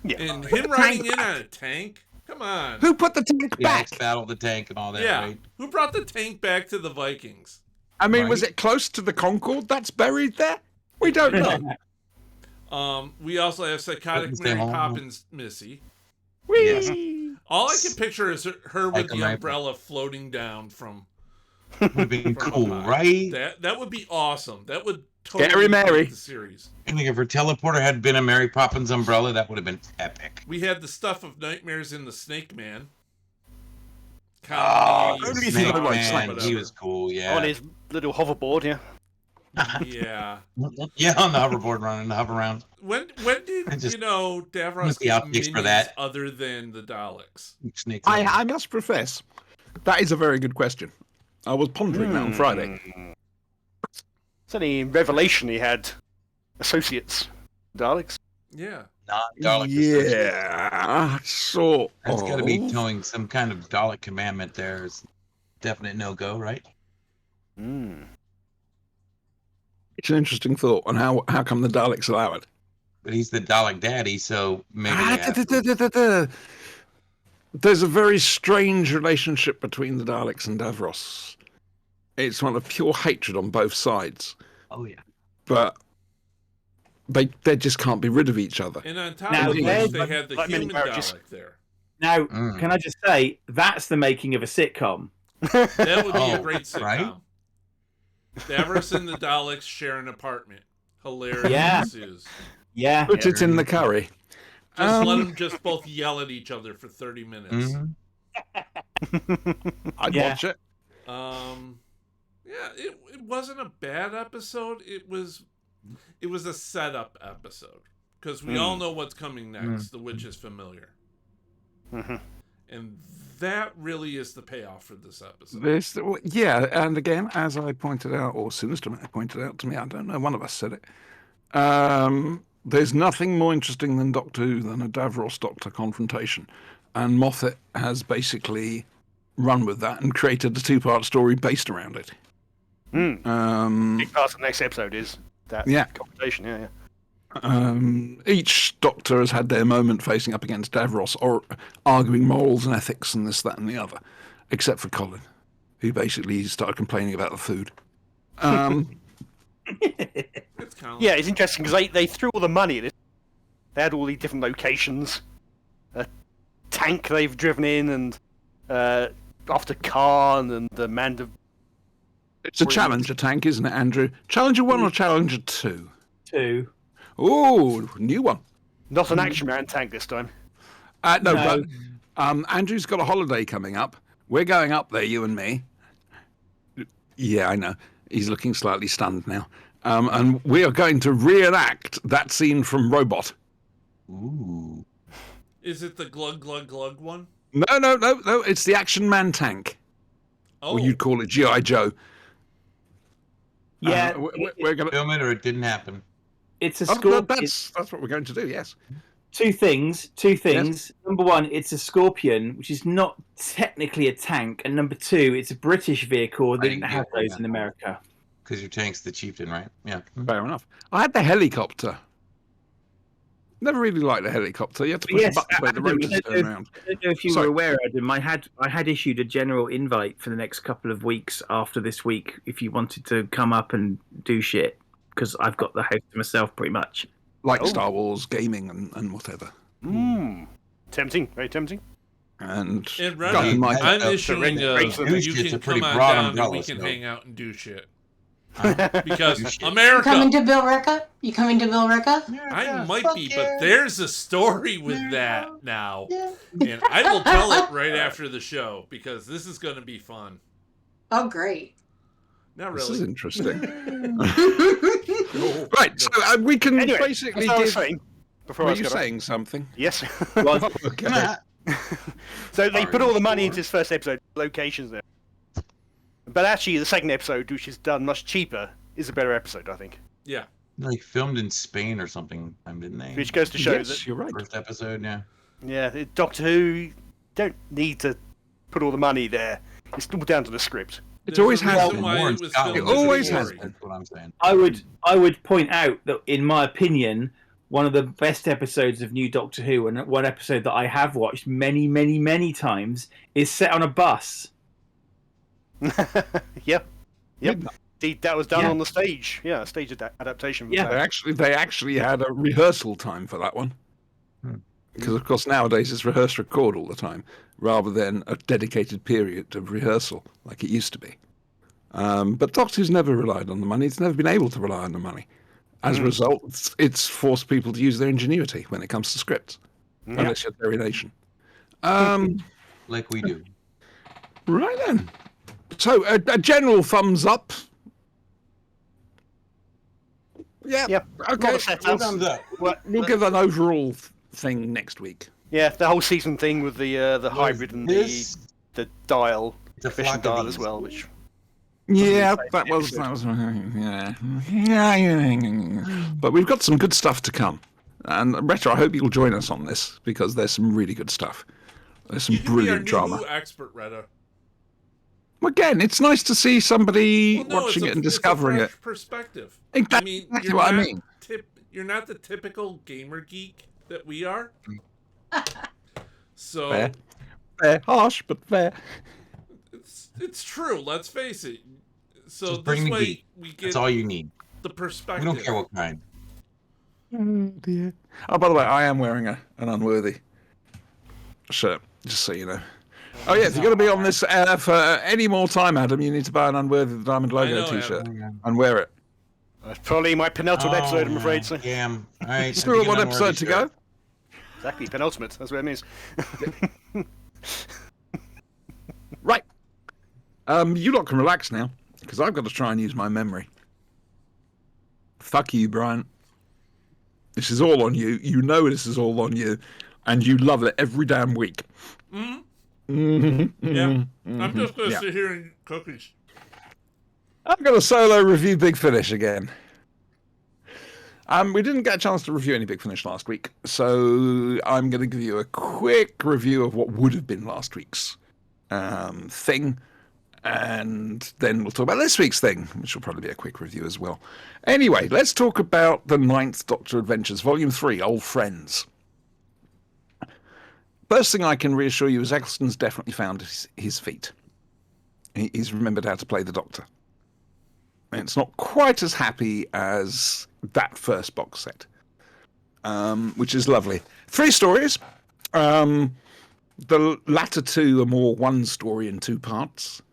Yeah. And him riding in on a tank. Come on. Who put the tank back? Battle the tank and all that, Yeah. right? Who brought the tank back to the Vikings? I mean, Right. was it close to the Concorde that's buried there? We don't know. We also have psychotic Couldn't stay Mary home. Poppins Missy. Yes. All I can picture is her with the Mary umbrella floating down from. Would have been from cool, up high. right? That would be awesome. That would totally Scary Mary. make the series. I think if her teleporter had been a Mary Poppins umbrella, that would have been epic. We had the stuff of Nightmares in the Snake Man. Oh, Comedy, Snake Snake Man, Man, whatever. he was cool, yeah. On his little hoverboard, yeah. Yeah. Yeah, on the hoverboard running the hover around. When did just- Davros What's the get optics for minions that? other than the Daleks? Snake I must profess, that is a very good question. I was pondering that on Friday. It's only in Revelation he had associates, Daleks. Yeah. non-Dalek associated. Yeah, sort That's got to be of. towing some kind of Dalek commandment there. Is definite no-go, right? Mm. It's an interesting thought on how come the Daleks allow it. But he's the Dalek daddy, so maybe they have to- There's a very strange relationship between the Daleks and Davros. It's one of pure hatred on both sides, Oh yeah. but they just can't be rid of each other. And on top Now, of which, there's- they had the like many human marriages. Dalek there. Now, Mm. can I just say that's the making of a sitcom? That would be a Oh, great sitcom. right? Davros and the Daleks share an apartment. Hilarious Yeah. ensues. Yeah. Put it in the curry. Just let them just both yell at each other for 30 minutes. Mhm. I'd Yeah. watch it. Yeah, it wasn't a bad episode. It was a setup episode because we all know what's coming next. The witch is familiar, Mhm. and that really is the payoff for this episode. Yeah, and again, as I pointed out, or Sinister pointed out to me, I don't know, one of us said it. There's nothing more interesting than Doctor Who than a Davros Doctor confrontation, and Moffat has basically run with that and created a 2-part story based around it. Big part of the next episode is that Yeah. confrontation. Yeah, yeah. Each Doctor has had their moment facing up against Davros, or arguing morals and ethics and this, that, and the other, except for Colin, who basically started complaining about the food. It's kind of Yeah, it's interesting because they threw all the money at it. They had all these different locations, a tank they've driven in, and after Khan and the Mandav. It's a Challenger tank, isn't it, Andrew? Challenger 1 or Challenger 2? 2. Ooh, new one. Not an Action Man tank this time. No, No. but Andrew's got a holiday coming up. We're going up there, you and me. Yeah, I know. He's looking slightly stunned now. And we are going to reenact that scene from Robot. Ooh. Is it the glug glug glug one? No. It's the Action Man tank. Oh, Or you'd call it G.I. Joe. Yeah. We're going to... Film it or it didn't happen. It's a Oh, score. no, that's what we're going to do, yes. Two things. Number one, it's a Scorpion, which is not technically a tank, and number two, it's a British vehicle. They didn't have those in America. Because your tank's the chieftain, right? Yeah. Fair enough. I had the helicopter. Never really liked the helicopter. You have to push Yes, the button to make the Adam, rotors turn around. I don't know if you Sorry. were aware, Adam. I had issued a general invite for the next couple of weeks after this week if you wanted to come up and do shit, because I've got the house to myself pretty much. Like Star Wars, gaming, and whatever. Tempting, very tempting. And And got Ronnie, in my- I'm the issuing Rangers you gets can a pretty come on broad down and we umbrella, can so- hang out and do shit. Do Because shit. You America, coming to Billerica? You coming to Billerica? I might be, but there's a story with that now. And I will tell it right after the show because this is going to be fun. Oh, great. Not This is really. interesting. Right, so we can Anyway, basically that's what I was give... saying. Before I Were was you gonna- saying something? Yes. Well, Okay. So they put all the money Sorry, into this first episode, locations there. But actually, the second episode, which is done much cheaper, is a better episode, I think. Yeah. Like filmed in Spain or something, didn't they? Which goes to show Yes, that, you're right. First episode, yeah. yeah, Doctor Who don't need to put all the money there. It's all down to the script. It's There's always a has reason been. why More in it was Scotland. filmed It as a always story. has been. That's what I'm saying. I would point out that in my opinion, one of the best episodes of New Doctor Who, and one episode that I have watched many, many, many times, is set on a bus. Yep. Indeed, that was done Yeah. on the stage. Yeah, a stage adaptation. Yeah. They actually had a rehearsal time for that one. Because, of course, nowadays it's rehearse record all the time, rather than a dedicated period of rehearsal like it used to be. But Doctor Who's never relied on the money. It's never been able to rely on the money. As a result, it's forced people to use their ingenuity when it comes to scripts, unless you're Terry Nation. Like we do. Right then. So, a general thumbs up. Yeah. Yep. Okay. Lot of setups. Thumbs up. We'll give an overall thing next week. Yeah, the whole season thing with the hybrid and This- the dial, It's a efficient flock of dial as bees. well, which Yeah, Doesn't that was episode. yeah. But we've got some good stuff to come. And Retro, I hope you'll join us on this because there's some really good stuff. There's some You can brilliant be our drama. new expert, Retta. Again, it's nice to see somebody Well, no, watching it's it and it's a discovering it. fresh perspective. Exactly what I mean. You're not the typical gamer geek that we are. So Fair. Fair. Harsh, but fair. it's true. Let's face it. So Just bring this the way geek. we get That's all you need. the We perspective. don't care what kind. Oh, dear. Oh, by the way, I am wearing an unworthy shirt, just so you know. Oh, yeah, if you're going to be on this for any more time, Adam, you need to buy an Unworthy the Diamond I Logo know, t-shirt Adam. and wear it. That's probably my penultimate episode, I'm afraid. So. Damn. All right. Still got one episode to go. Exactly, penultimate. That's what it means. Right. You lot can relax now, because I've got to try and use my memory. Fuck you, Brian. This is all on you. You know this is all on you, and you love it every damn week. Yeah. I'm just gonna sit here and eat cookies. I'm going to solo review Big Finish again. We didn't get a chance to review any Big Finish last week, so I'm going to give you a quick review of what would have been last week's thing, and then we'll talk about this week's thing, which will probably be a quick review as well. Anyway, let's talk about the Ninth Doctor Adventures, Volume 3, Old Friends. First thing I can reassure you is Eccleston's definitely found his feet. He's remembered how to play the Doctor. It's not quite as happy as that first box set, which is lovely. 3 stories. The latter 2 are more one story in 2 parts.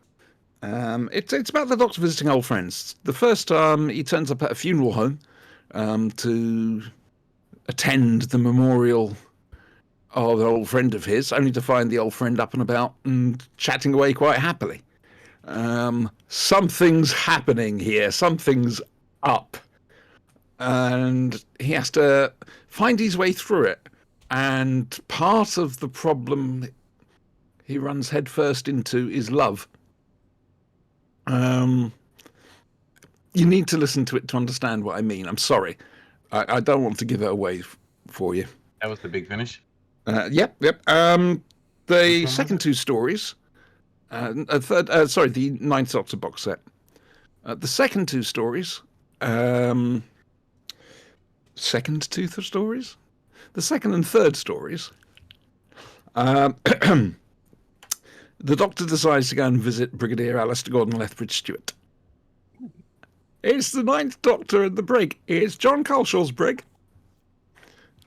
It's about the Doctor visiting old friends. The first, he turns up at a funeral home to attend the memorial of an old friend of his, only to find the old friend up and about and chatting away quite happily. Something's happening here. Something's up. And he has to find his way through it. And part of the problem he runs headfirst into is love. You need to listen to it to understand what I mean. I'm sorry. I don't want to give it away for you. That was the Big Finish. Yep. The second 2 stories... the Ninth Doctor box set. The second 2 stories, the second and third stories, the Doctor decides to go and visit Brigadier Alistair Gordon Lethbridge Stewart. It's the Ninth Doctor and the brig. It's John Culshaw's brig.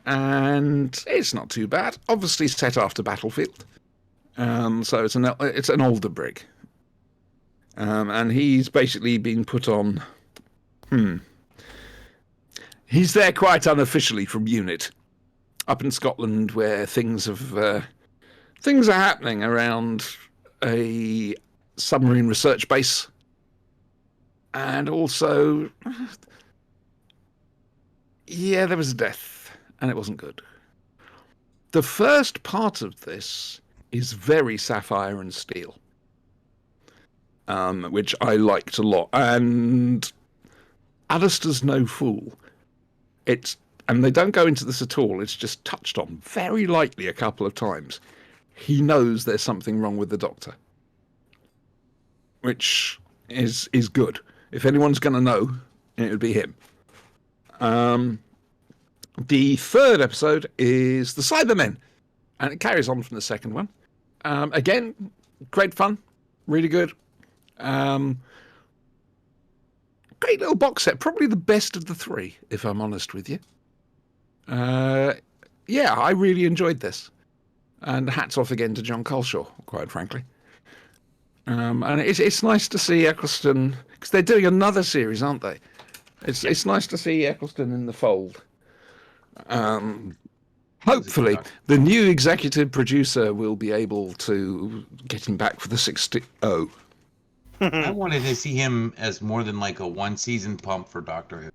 And it's not too bad. Obviously set after Battlefield. So it's an older brig, and he's basically been put on. He's there quite unofficially from UNIT, up in Scotland, where things are happening around a submarine research base, and also, there was a death, and it wasn't good. The first part of this is very Sapphire and Steel, which I liked a lot. And Alistair's no fool. And they don't go into this at all. It's just touched on very lightly a couple of times. He knows there's something wrong with the Doctor, which is good. If anyone's going to know, it would be him. The third episode is the Cybermen, and it carries on from the second one. Again, great fun, really good. Great little box set, probably the best of the 3, if I'm honest with you. I really enjoyed this. And hats off again to John Culshaw, quite frankly. And it's nice to see Eccleston, because they're doing another series, aren't they? It's nice to see Eccleston in the fold. Hopefully, the new executive producer will be able to get him back for the 60. I wanted to see him as more than like a 1-season pump for Doctor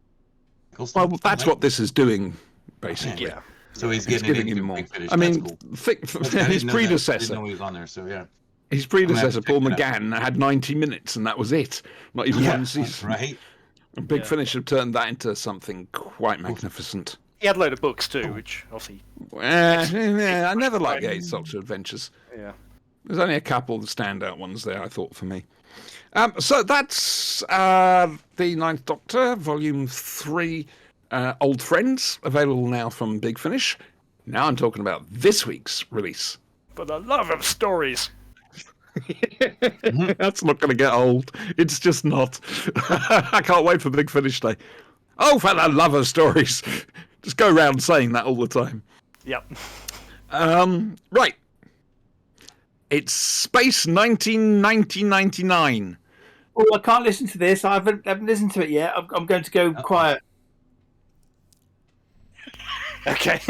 Who. Well, that's what this is doing, basically. Yeah. So he's It's getting giving it him into more. Big Finish. I mean, That's cool. his predecessor. Didn't know he was on there, so yeah. His predecessor, check Paul it out. McGann, had 90 minutes, and that was it. Not even one season. Right? And Big Finish have turned that into something quite magnificent. He had a load of books too, which obviously. I never liked the Eighth Doctor Adventures. Yeah. There's only a couple of standout ones there, I thought, for me. So that's the Ninth Doctor, Volume 3, Old Friends, available now from Big Finish. Now I'm talking about this week's release. For the love of stories. That's not going to get old. It's just not. I can't wait for Big Finish Day. Oh, for the love of stories. Just go around saying that all the time. Yep. Right. It's Space 1999. Oh, I can't listen to this. I haven't listened to it yet. I'm going to go quiet. Okay.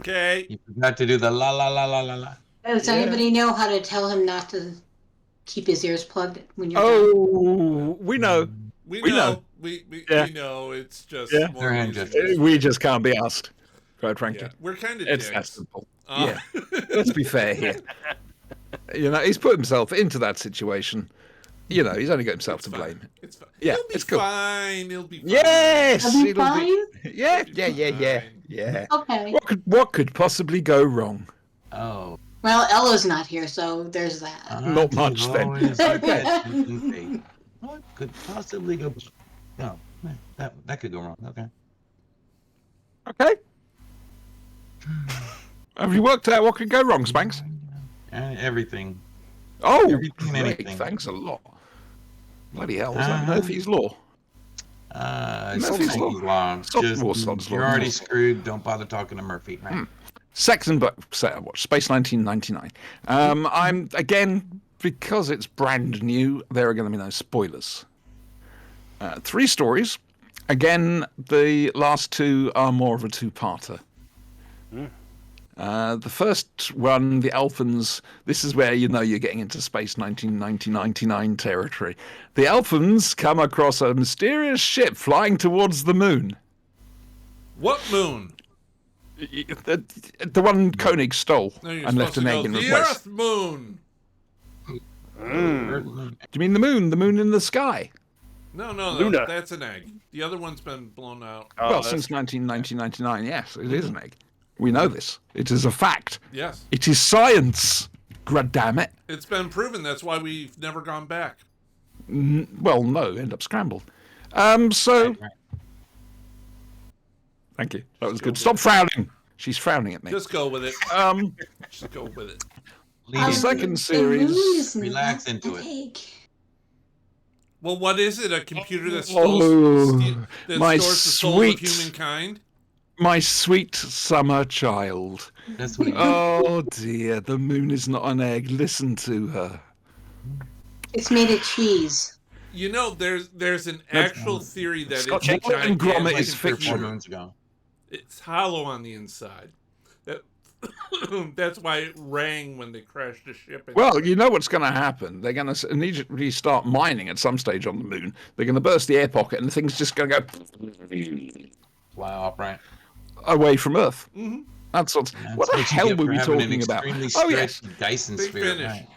Okay. You forgot to do the la la la la la la. Does anybody know how to tell him not to keep his ears plugged when you're Oh, we know. We We know. know. We Yeah. know. It's just Yeah. more Their hand easy. gestures. We just can't be asked, quite frankly. Yeah. We're kind of It's that dicks. simple. Uh, Let's be fair here. He's put himself into that situation. He's only got himself It's to fine. blame. It's fine. Yeah, He'll be it's cool. fine. He'll be fine. Yes, That'll be it'll fine? Yeah. Okay. What could possibly go wrong? Oh. Well, Ella's not here, so there's that. Not much, then. Always look at truth and fate. What could possibly go? No, that could go wrong. Okay. Okay. Have you worked out what could go wrong, Spanks? Everything. Oh, Everything and great. anything. Thanks a lot. Bloody hell, is that Murphy's Law? Murphy's Law. Sophomore Sod's Law. You're already screwed. Don't bother talking to Murphy. Right? Second book set I watched, Space 1999. I'm, again, because it's brand new, there are going to be no spoilers. 3 stories. Again, the last 2 are more of a two-parter. The first one, the Alphans, this is where you're getting into Space 1999 territory. The Alphans come across a mysterious ship flying towards the moon. What moon? The one Koenig stole No, you're and left supposed an to egg go, in the replace. Earth moon. Do you mean the moon? The moon in the sky? No, Luna. that's an egg. The other one's been blown out. Well, since 1999, yes, it is an egg. We know this. It is a fact. Yes. It is science. Goddammit. It's been proven. That's why we've never gone back. Well, no, end up scrambled. Thank you. That was good. Stop frowning. She's frowning at me. Just go with it. Just go with it. Lead The into second it. series. Relax into it. Well, what is it? A computer that Oh, that my stores the soul of sweet- humankind? My sweet summer child. That's what he Oh dear, the moon is not an egg. Listen to her. It's made of cheese. There's an actual theory that Scotch it's a egg and grommet gigantic is fiction. 4 moons ago. It's hollow on the inside. That's why it rang when they crashed the ship. Well, you know what's going to happen. They're going to immediately start mining at some stage on the moon. They're going to burst the air pocket, and the thing's just going to go Fly off, right? away from Earth. Mhm. That's what. That's What the you hell get were for we having talking an about? extremely Oh yes, stretched Dyson Big sphere. Finish. Right.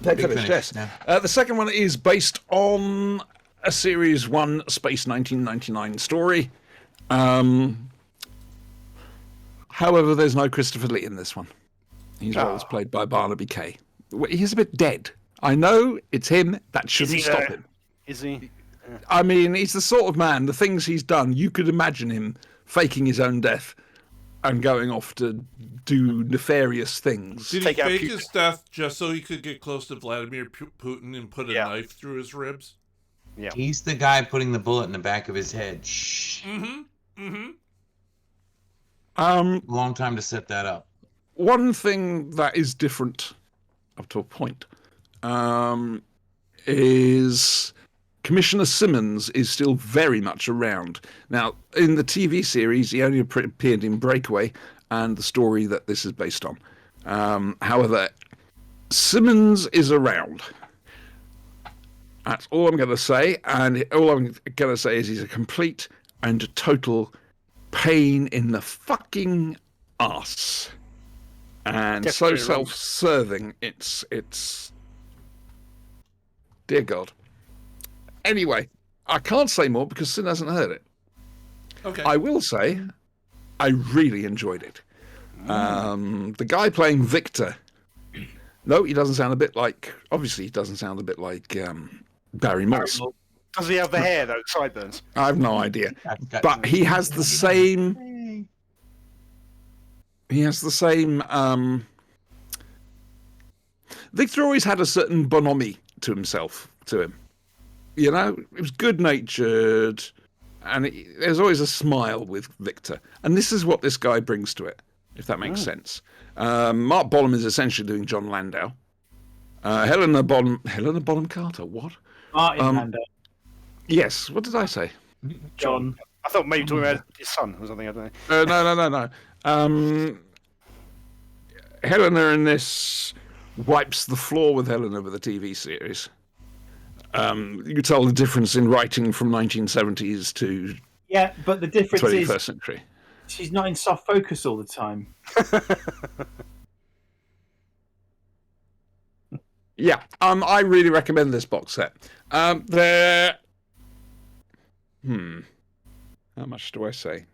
Big Big Finish, Finish, yes. The second one is based on a Series 1 Space 1999 story. However, there's no Christopher Lee in this one. He's always played by Barnaby Kay. He's a bit dead. I know it's him. That shouldn't he, stop him. Is he? I mean, he's the sort of man, the things he's done, you could imagine him faking his own death and going off to do nefarious things. Did he Take out fake Putin. his death just so he could get close to Vladimir Putin and put a Yeah. knife through his ribs? He's the guy putting the bullet in the back of his head. Shh. Mm-hmm. Mm-hmm. Long time to set that up. One thing that is different up to a point is Commissioner Simmons is still very much around. Now, in the TV series, he only appeared in Breakaway and the story that this is based on. However, Simmons is around. That's all I'm going to say. And all I'm going to say is he's a complete and total pain in the fucking ass. And so Definitely wrong. self-serving, it's dear God. Anyway, I can't say more because Sin hasn't heard it. Okay. I will say, I really enjoyed it. The guy playing Victor. No, he doesn't sound a bit like. Obviously, he doesn't sound a bit like Barry Morse. Does he have the hair though? Sideburns. I have no idea, I've got but he has the same. He has the same. Victor always had a certain bonhomie to himself, to him. You know, he was good-natured, and there's always a smile with Victor. And this is what this guy brings to it, if that makes sense. Mark Bonham is essentially doing John Landau. Helena Bonham Carter. What? Martin Landau. Yes. What did I say? John. I thought maybe talking about his son or something. I don't know. No. Helena in this wipes the floor with Helena with a TV series. You can tell the difference in writing from 1970s to Yeah, but the difference 21st is century. she's not in soft focus all the time. Yeah, I really recommend this box set. How much do I say?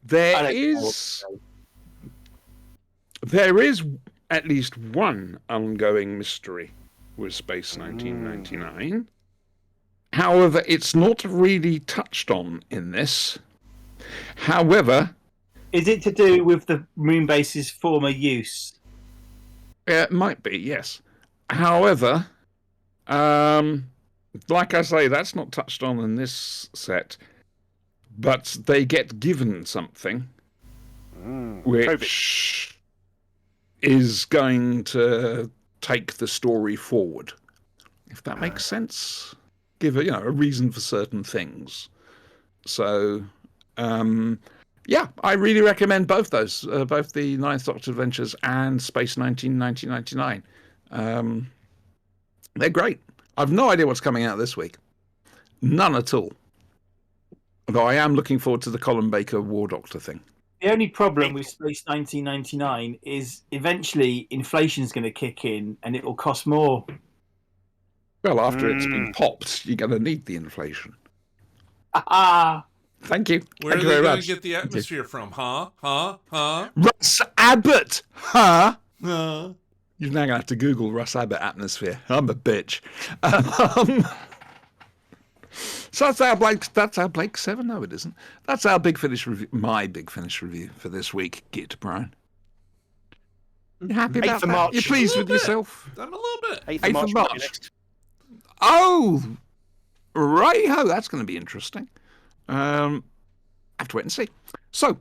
There is at least one ongoing mystery with Space 1999. However, it's not really touched on in this. However, Is it to do with the Moonbase's former use? it might be, yes. However, like I say, that's not touched on in this set, but they get given something which is going to take the story forward, if that makes sense. Give a reason for certain things. So, yeah, I really recommend both those, both the Ninth Doctor Adventures and Space 1999. They're great. I've no idea what's coming out this week. None at all. Though I am looking forward to the Colin Baker War Doctor thing. The only problem with Space 1999 is eventually inflation's going to kick in and it will cost more. Well, after it's been popped, you're going to need the inflation. Ah, Thank you. Where Thank are you they very going much. to get the atmosphere from? Huh? Russ Abbott, huh? Huh? You're now going to have to Google Russ Abbott atmosphere. I'm a bitch. So that's our Blake 7. No, it isn't. That's our Big Finish review. My Big Finish review for this week. Git, Brian. You happy about 8th of that? March. You pleased with bit. yourself? I'm a little bit. 8th 8th of of March. might be March. next. Oh, righty-ho. That's going to be interesting. Have to wait and see. So,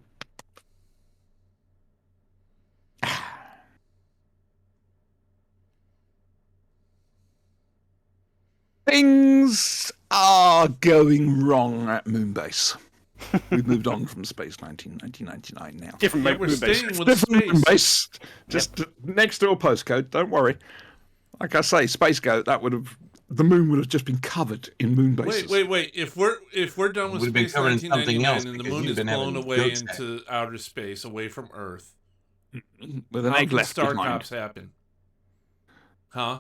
things are going wrong at Moonbase. We've moved on from Space 1999 now. Different Yeah, mate, we're Moonbase. staying with Different space. Moonbase, just next door postcode. Don't worry. Like I say, Space Goat. The moon would have just been covered in Moonbases. Wait. If we're done with Would've been Space covered in something 1999 else and the because moon you've is been blown having away jokes into outer space, away from Earth, With an how egg can left Star behind. Cops happen? Huh?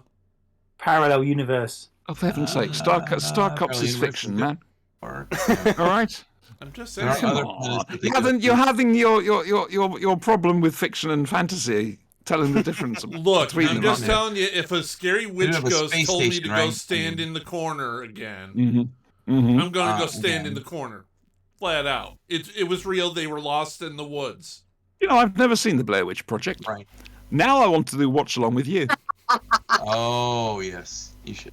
parallel universe. Oh, for heaven's sake, Star Cops Probably is fiction, man. Or, All right. I'm just There saying. are other Come planets on. that they could You're have- having your problem with fiction and fantasy, telling the difference Look, between I'm them. just aren't you? telling you, if a scary witch have a ghost space told me to station, go right? stand in the corner again, Mhm. I'm going to go Ah, stand okay. in the corner, flat out. It was real. They were lost in the woods. You know, I've never seen the Blair Witch Project. Right. Now I want to do watch along with you. Oh yes, you should.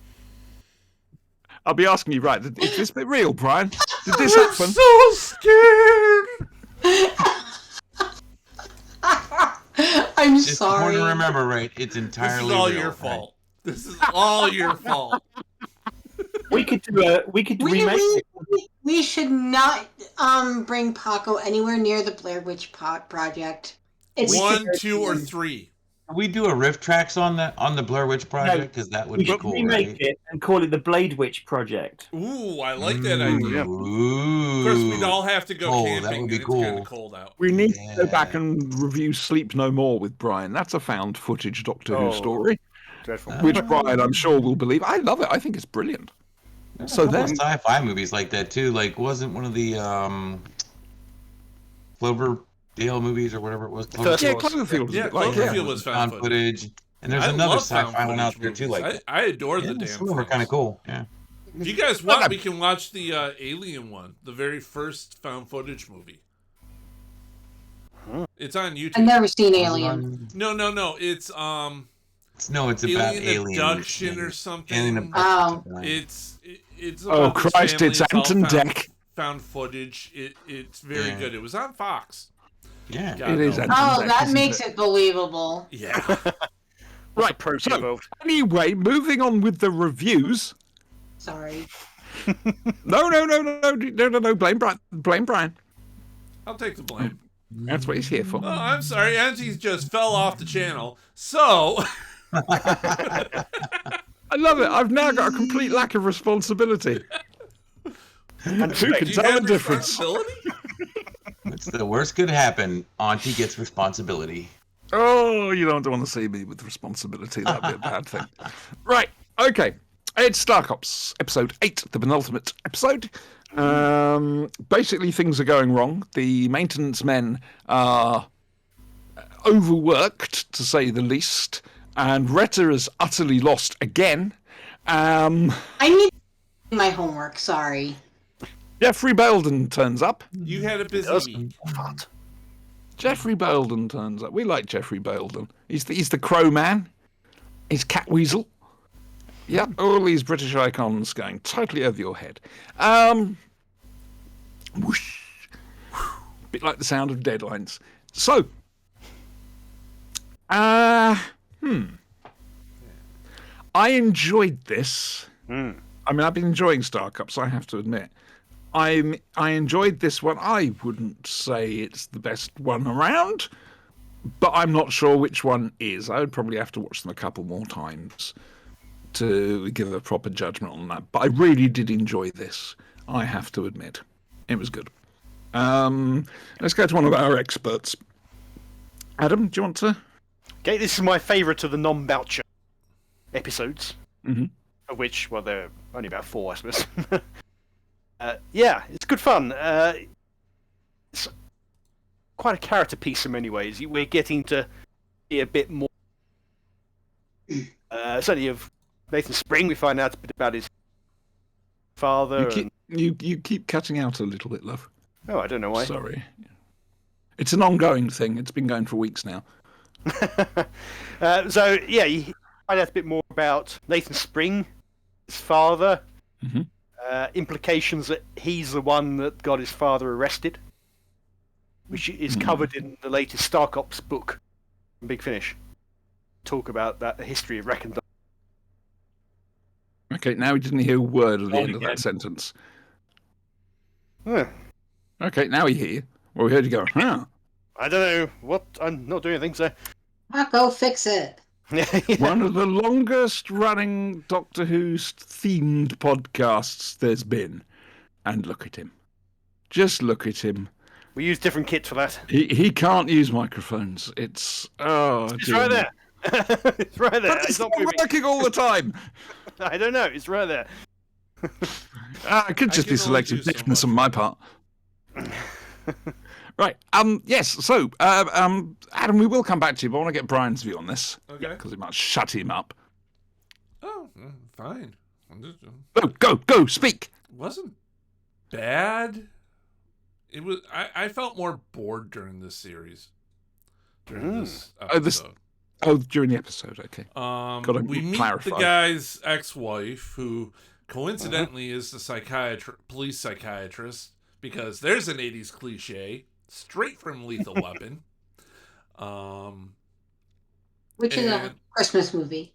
I'll be asking you, right? Is this bit real, Brian? Did this I'm happen? so scared. I'm It's sorry. important to remember, right? It's This entirely is all real, your right? fault. This is all your fault. We could remake it. We should not bring Paco anywhere near the Blair Witch Project. It's 1, 2, or 3. Can we do a riff tracks on the Blair Witch Project? Because that would We be should cool, remake right? it and call it the Blade Witch Project. Ooh, I like that idea. Ooh. Of course, we'd all have to go Oh, camping. that would be and it's kind cool. of cold out. We need to go back Yeah. and review Sleep No More with Brian. That's a found footage Doctor Who Oh. story, Dreadful. which Brian, I'm sure, will believe. I love it. I think it's brilliant. So a couple then, sci-fi movies like that too. Like, wasn't one of the Cloverdale movies or whatever it was? First yeah, was. Cloverfield. Yeah, Like, Cloverfield was found Found footage. footage. And there's I another love found sci-fi one out there footage too. Like, movies. I adore the damn some of them are things. kind of cool. Yeah. If you guys want, we can watch the Alien one, the very first found footage movie. It's on YouTube. I've never seen Alien. No. It's It's about Alien aliens. Abduction or Alien something. abduction. Oh. It's oh about this Christ, family. it's all Ant and found, Dec. found footage. It's very Yeah. good. It was on Fox. Yeah. God It is knows. Ant and Oh, Dec, that isn't makes it? it believable. Yeah. Right. Pro So, involved. anyway, moving on with the reviews. Sorry. No. Blame Brian. Blame Brian. I'll take the blame. That's what he's here for. Oh, I'm sorry. Auntie's just fell off the channel. So, I love it. I've now got a complete lack of responsibility. Who do can you tell the have difference? responsibility? What's the worst could happen? Auntie gets responsibility. Oh, you don't want to see me with responsibility. That'd be a bad thing. Right. Okay. It's Star Cops, episode 8, the penultimate episode. Basically, things are going wrong. The maintenance men are overworked, to say the least, and Retta is utterly lost again. I need to do my homework. Sorry. Jeffrey Belden turns up. You had a busy week. Jeffrey Belden turns up. We like Jeffrey Belden. He's the Crow Man. He's Catweasel. Yep, all these British icons going totally over your head. Whoosh. Bit like the sound of deadlines. So, I enjoyed this. I mean, I've been enjoying Star Cups, I have to admit. I enjoyed this one. I wouldn't say it's the best one around, but I'm not sure which one is. I would probably have to watch them a couple more times to give a proper judgment on that. But I really did enjoy this, I have to admit. It was good. Let's go to one of our experts. Adam, do you want to? Okay, this is my favourite of the non-Boucher episodes. Mhm. Of which, well, there are only about 4, I suppose. Yeah, it's good fun. It's quite a character piece in many ways. We're getting to see a bit more. Certainly of Nathan Spring, we find out a bit about his father. You keep cutting out a little bit, love. Oh, I don't know why. Sorry. It's an ongoing thing. It's been going for weeks now. So, yeah, you find out a bit more about Nathan Spring, his father. Mhm. Implications that he's the one that got his father arrested, which is covered in the latest Star Cops book, Big Finish. Talk about that, the history of Recondite. Okay, now we didn't hear a word at the end of that sentence. Huh. Okay, now we hear you. Well, we heard you go, huh? I don't know what. I'm not doing anything, so. I'll go fix it. One of the longest running Doctor Who's themed podcasts there's been. And look at him. Just look at him. We use different kits for that. He can't use microphones. It's It's dear right me. there. It's right there. But it's not moving. working all the time. I don't know. It's right there. It could just can be only selective do so deafness on much. my part. Right. Yes. So, Adam, we will come back to you, but I want to get Brian's view on this Okay. because it might shut him up. Oh, fine. Go, speak. Wasn't bad. It was. I felt more bored during this series. During this Oh, this- episode. Oh, during the episode. Okay. Gotta We meet clarify. the guy's ex-wife, who coincidentally is the police psychiatrist, because there's an 80s cliche straight from Lethal Weapon. Which is a And- Christmas movie.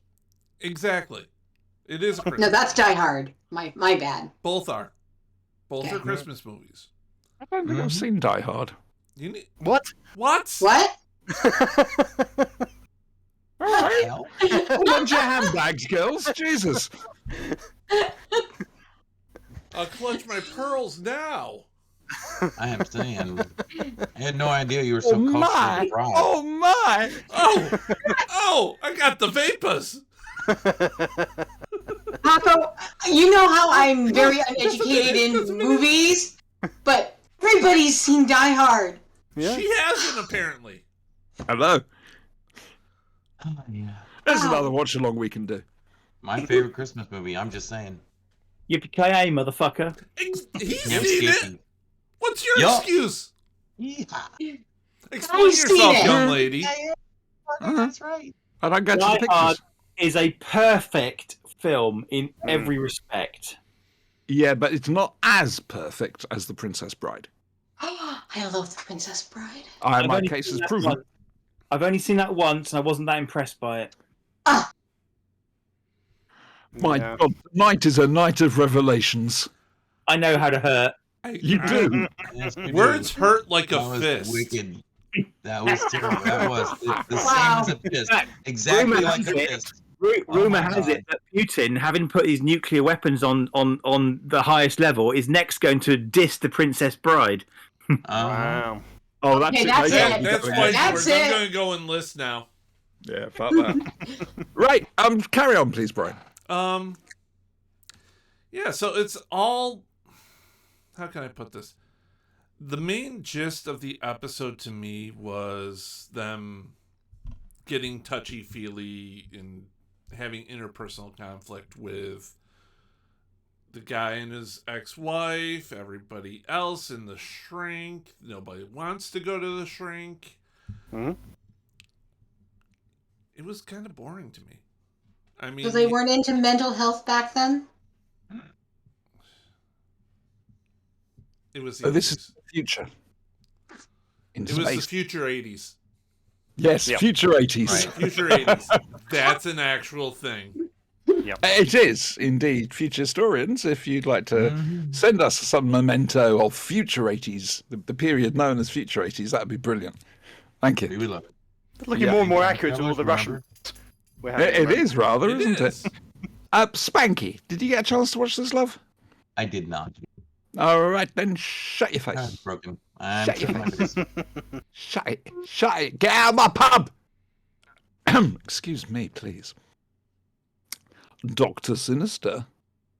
Exactly. It is a Christmas No, that's movie. Die Hard. My bad. Both are. Both Okay. are Christmas movies. I don't think I've seen Die Hard. You need What? what? What? All right. Hold on to your handbags, girls. Jesus. I'll clutch my pearls now. I am saying, I had no idea you were so Oh close to my. the bride. Oh my. Oh, I got the vapors. Paco, You know how I'm very uneducated in movies, but everybody's seen Die Hard. Yeah. She hasn't, apparently. Hello. Oh, yeah. There's Wow. another watch along we can do. My favorite Christmas movie. I'm just saying. Yippee-ki-yay, motherfucker. He's Camp seen it. Skippy. What's your Yup. excuse? Yeah. Explain I've seen yourself, it. young lady. That's right. I don't go to the Die Hard pictures. is a perfect film in every respect. Yeah, but it's not as perfect as The Princess Bride. I love The Princess Bride. My only case seen is that proven. once. I've only seen that once, and I wasn't that impressed by it. My Yeah. God, tonight is a night of revelations. I know how to hurt. You do. Yes, you Words do. hurt like That a was fist. wicked. That was terrible. That was the Wow. same as a fist. fact, Exactly rumor like has a it- fist. Rumor my has God. it that Putin, having put his nuclear weapons on the highest level, is next going to diss the Princess Bride. Wow. Oh, that's Okay, it. that's They it. are That's going why in. That's George. I'm it. going to go enlist now. Yeah, fuck that. Right, carry on, please, Brian. Yeah, so it's all. How can I put this? The main gist of the episode to me was them getting touchy-feely and having interpersonal conflict with the guy and his ex-wife, everybody else in the shrink. Nobody wants to go to the shrink. Mhm. It was kind of boring to me. I mean, So they weren't into mental health back then? it was the So this is 80s. the future. In It was the space. future 80s. Yes, Yep. future 80s. Right. Future 80s. That's an actual thing. It is, indeed. Future historians, if you'd like to Mhm. send us some memento of future 80s, the period known as future 80s, that would be brilliant. Thank We you. would love it. It's looking Yeah. more and more Yeah, accurate to that all was the Russian. remember. we're having It right is rather, It isn't is. it? Spanky, did you get a chance to watch this, love? I did not. All right, then shut your I'm face. broken. I'm Shut your shutting my face. Shut it. Shut it. Get out of my pub. Excuse me, please. Dr. Sinister.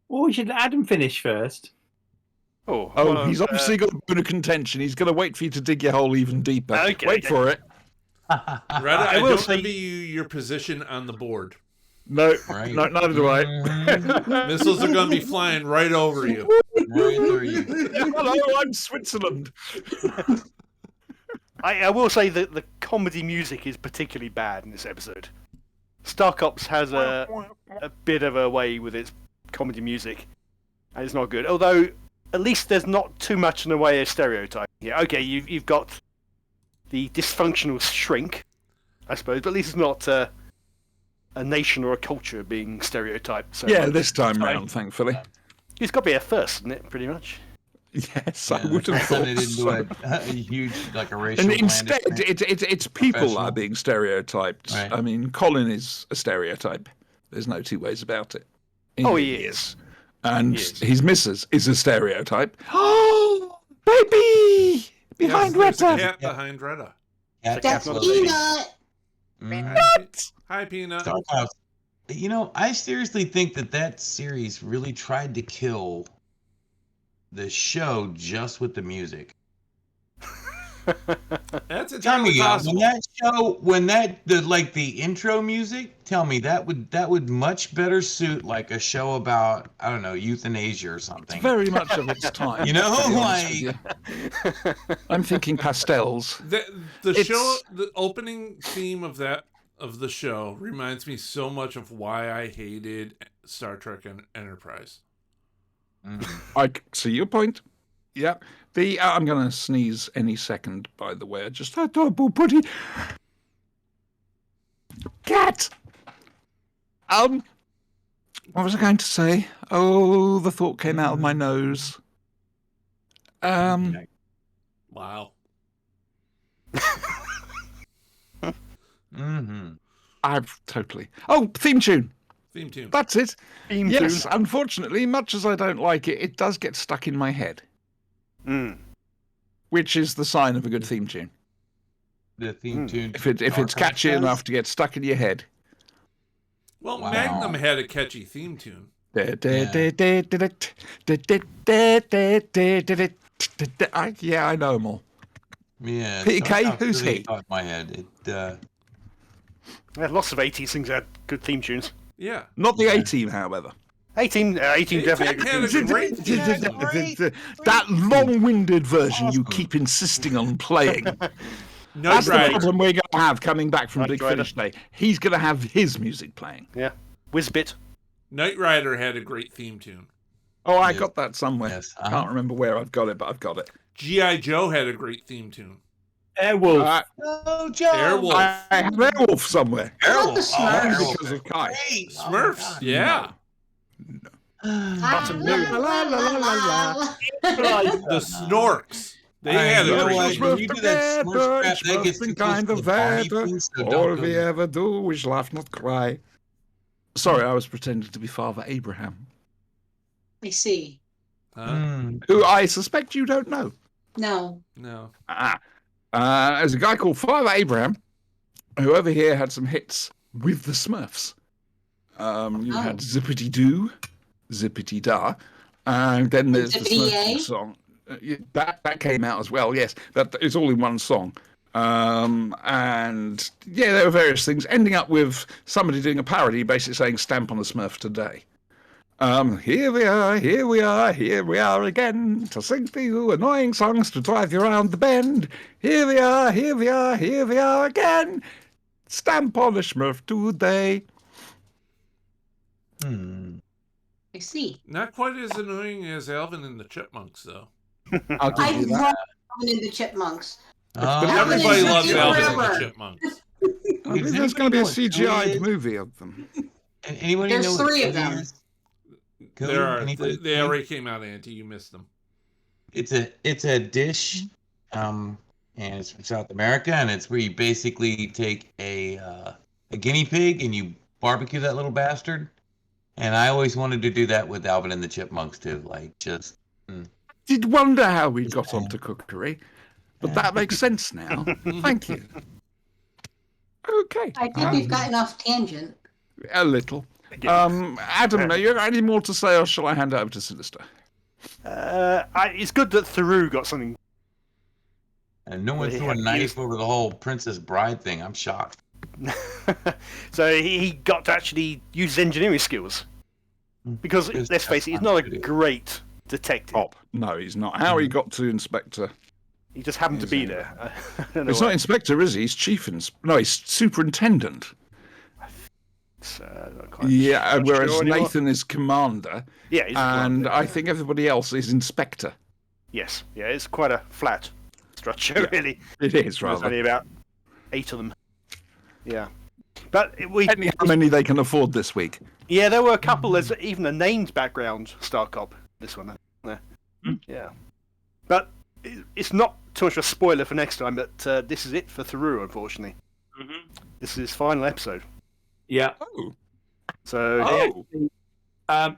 Oh, we should let Adam finish first. Oh, Oh, well, he's obviously got a bone of contention. He's going to wait for you to dig your hole even deeper. Okay, Wait okay. for it. Retta, I I will don't say- envy you your position on the board. No, Right. no, neither do I. Mhm. Missiles are going to be flying right over you. Right through you. Hello, I'm Switzerland. I will say that the comedy music is particularly bad in this episode. Star Cops has a bit of a way with its comedy music, and it's not good. Although, at least there's not too much in the way of stereotyping here. Okay, you've got the dysfunctional shrink, I suppose, but at least it's not a nation or a culture being stereotyped. So Yeah, much. this time Sorry. round, thankfully. It's got to be a first, isn't it? Pretty much. Yes, Yeah, I would have turn thought it into so. a huge, like a racial. And instead, blandishment. it's people that are Professional. being stereotyped. Right. I mean, Colin is a stereotype. There's no two ways about it. Oh, he is. And He is. his missus is a stereotype. Oh, baby! Behind Yes, there's a Retta! cat behind Retta. Cat That's not a clothes. Peanut! Mhm. Hi, Peanut. Star Cops. You know, I seriously think that series really tried to kill the show just with the music. That's Tell entirely me, possible. when the intro music, tell me that would much better suit like a show about, I don't know, euthanasia or something. Very much of its time. You know, to be honest with you. I'm thinking pastels. The It's- show, the opening theme of the show reminds me so much of why I hated Star Trek and Enterprise. Mhm. I see your point. Yeah. I'm going to sneeze any second, by the way. I just had double putty. Cat! What was I going to say? Oh, the thought came out of my nose. Wow. Mhm. I've totally. Oh, theme tune. Theme tune. That's it. Theme Yes, tune. unfortunately, much as I don't like it, it does get stuck in my head, Mm. which is the sign of a good theme tune. The theme tune. If it's Star Cops catchy does? enough to get stuck in your head. Well, Wow. Magnum had a catchy theme tune. Yeah, I know them all. Yeah. Peter Kay, somehow who's really he? caught my head. Yeah, lots of 80s things that had good theme tunes. Yeah. Not the A-Team, however. 18 definitely had good had a theme tunes. great That long-winded version you keep insisting on playing. No, That's the right. problem we're going to have coming back from Knight Big Rider. Finish Day. He's going to have his music playing. Yeah. Whizbit. Knight Rider had a great theme tune. Oh, I Yes. got that somewhere. Yes, Can't remember where I've got it, but I've got it. G.I. Joe had a great theme tune. Airwolf. Oh, Joe. Airwolf. I have Airwolf somewhere. How about the Airwolf. Smurfs? Because of Kai. Great. Oh, Smurfs. Yeah. La, La, la, la, la, la. The Snorks. They had you a know great what? theme When tune. you do that Smurf crap, that Smurfs gets been too close kind to of the Barney better. thing, so All don't we go. ever do is laugh, not cry. Sorry, I was pretending to be Father Abraham, I see. Huh? who I suspect you don't know. No. No. There's a guy called Father Abraham, who over here had some hits with the Smurfs. You had Zippity Doo, Zippity Da, and then there's the Zippity Smurfs Yay? song. That came out as well. Yes, that it's all in one song. And yeah, there were various things, ending up with somebody doing a parody, basically saying "Stamp on the Smurf today." Here we are, here we are, here we are again, to sing for you annoying songs to drive you around the bend. Here we are, here we are, here we are again. Stamp on the Smurf today. I see. Not quite as annoying as Alvin and the Chipmunks, though. I'll give I you that. love Alvin and the Chipmunks. But Everybody Alvin and loves the Alvin and the Chipmunks. Chipmunks. I think there's going to be a CGI'd movie of them. Anybody There's know what 3 of Cody them. is? Cody? There are. Anybody? They already came out, Auntie. You missed them. It's a dish, and it's from South America, and it's where you basically take a guinea pig and you barbecue that little bastard. And I always wanted to do that with Alvin and the Chipmunks too, like just. Did wonder how we got onto cookery, but that makes sense now. Thank you. Okay. I think we've gotten off tangent. A little. Adam, you got any more to say, or shall I hand it over to Sinister? It's good that Theroux got something. And no one Well, he threw a had knife used- over the whole Princess Bride thing. I'm shocked. So he got to actually use his engineering skills. Because, Because let's face it, he's not a great detective. Oh, no, he's not. How he got to Inspector? He just happened to be there. I don't know He's why. not Inspector, is he? He's No, he's Superintendent. Not quite Yeah, sure whereas anymore. Nathan is Commander, Yeah, he's and I think everybody else is Inspector. yes, yeah, it's quite a flat structure, really. It is, There's rather. only about 8 of them. Yeah, but Depending how many they can afford this week. yeah, there were a couple. There's even a named background Star Cop. This one, yeah, but it's not too much of a spoiler for next time. But this is it for Theroux, unfortunately. This is his final episode. Yeah. Oh, So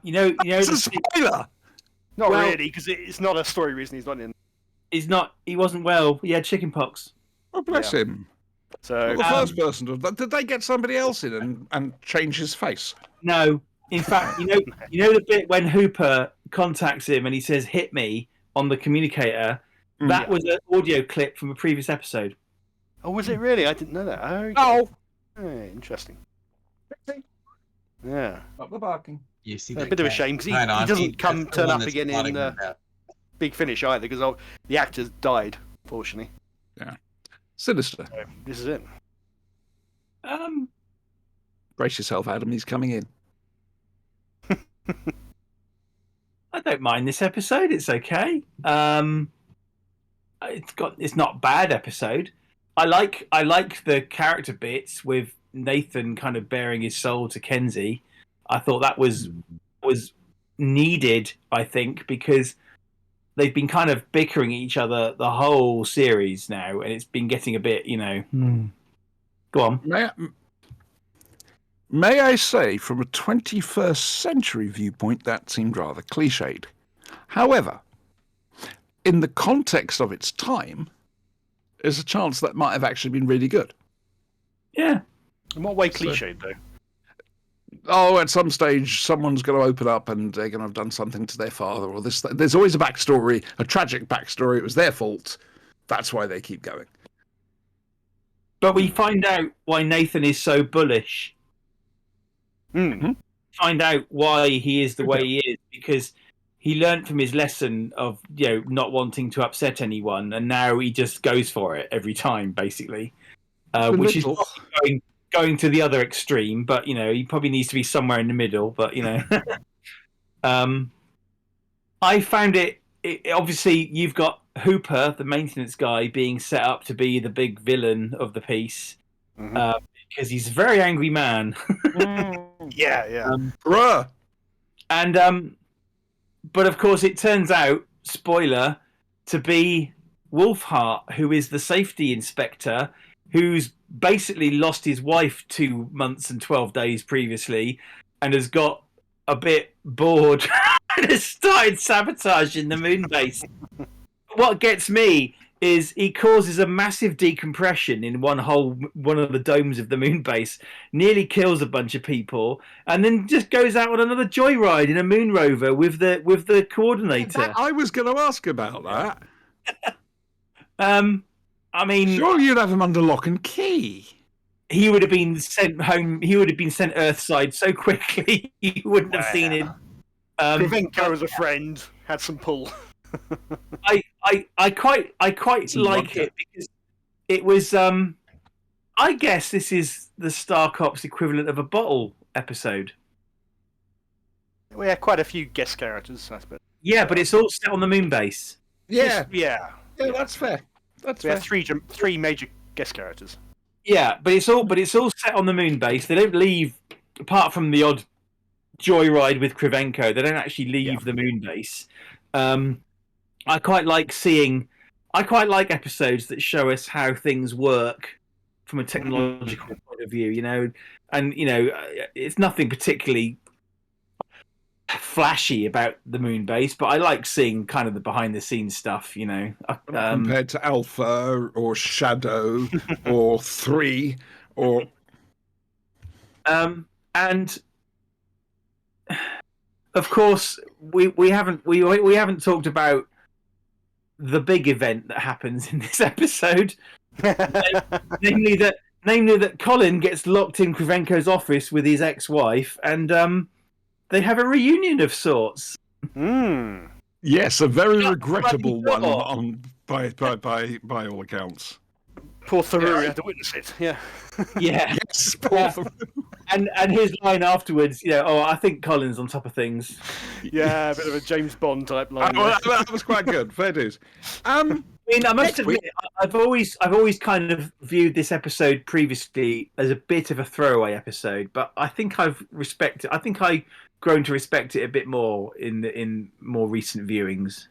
You know, it's a the- spoiler! not well- really, because it's not a story reason he's not in. he's not. He wasn't well. He had chickenpox. Oh, bless him. So The first person to did they get somebody else in and change his face? No, in fact, you know the bit when Hooper contacts him and he says "hit me" on the communicator. That was an audio clip from a previous episode. oh, was it really? I didn't know that. Okay. Oh! Hey, interesting. Yeah, Up the barking. You see, a that bit of a cat shame because he right on. doesn't That's the turn one up that's again plotting in that. Big Finish either because the actor's died. Fortunately, Sinister. so this is it. Brace yourself, Adam. He's coming in. I don't mind this episode. It's okay. It's not a bad episode. I like the character bits with Nathan kind of bearing his soul to Kenzie. I thought that was needed. I think because they've been kind of bickering at each other the whole series now, and it's been getting a bit, Go on. May I say, from a 21st century viewpoint, that seemed rather cliched. However, in the context of its time, there's a chance that might have actually been really good. Yeah. In what way cliched though? oh, at some stage, someone's going to open up and they're going to have done something to their father or this. There's always a backstory, a tragic backstory. It was their fault. That's why they keep going. But we find out why Nathan is so bullish. Find out why he is the way he is, because he learned from his lesson of not wanting to upset anyone, and now he just goes for it every time, basically. Which is going to the other extreme, but he probably needs to be somewhere in the middle. But I found it. Obviously, you've got Hooper, the maintenance guy, being set up to be the big villain of the piece, because he's a very angry man. Yeah. Bruh. And but of course, it turns out, spoiler, to be Wolfheart, who is the safety inspector, who's basically lost his wife 2 months and 12 days previously, and has got a bit bored and has started sabotaging the moon base. What gets me is he causes a massive decompression in one of the domes of the moon base, nearly kills a bunch of people, and then just goes out on another joyride in a moon rover with the coordinator. I was going to ask about that. I mean, surely you'd have him under lock and key. He would have been sent home. He would have been sent Earthside so quickly you wouldn't have seen him. Kravenko was a friend, had some pull. I quite like it because it was. I guess this is the Star Cops equivalent of a bottle episode. We had quite a few guest characters, I suppose. Yeah, but it's all set on the moon base. Yeah, that's fair. We had three major guest characters. Yeah, but it's all set on the moon base. They don't leave, apart from the odd joyride with Kravenko. They don't actually leave the moon base. I quite like episodes that show us how things work from a technological point of view. And it's nothing particularly flashy about the moon base, but I like seeing kind of the behind the scenes stuff. Compared to Alpha or Shadow or 3 or and of course we haven't talked about the big event that happens in this episode, namely that Colin gets locked in Kravenko's office with his ex-wife, and they have a reunion of sorts. Yes, a very regrettable one by all accounts. Poor Theroux had to witness it. Yeah. Yes, poor Theroux. And his line afterwards, I think Colin's on top of things. Yeah, a bit of a James Bond type line. That was quite good. Fair dues. I must admit, I've always kind of viewed this episode previously as a bit of a throwaway episode, but I think I've grown to respect it a bit more in more recent viewings.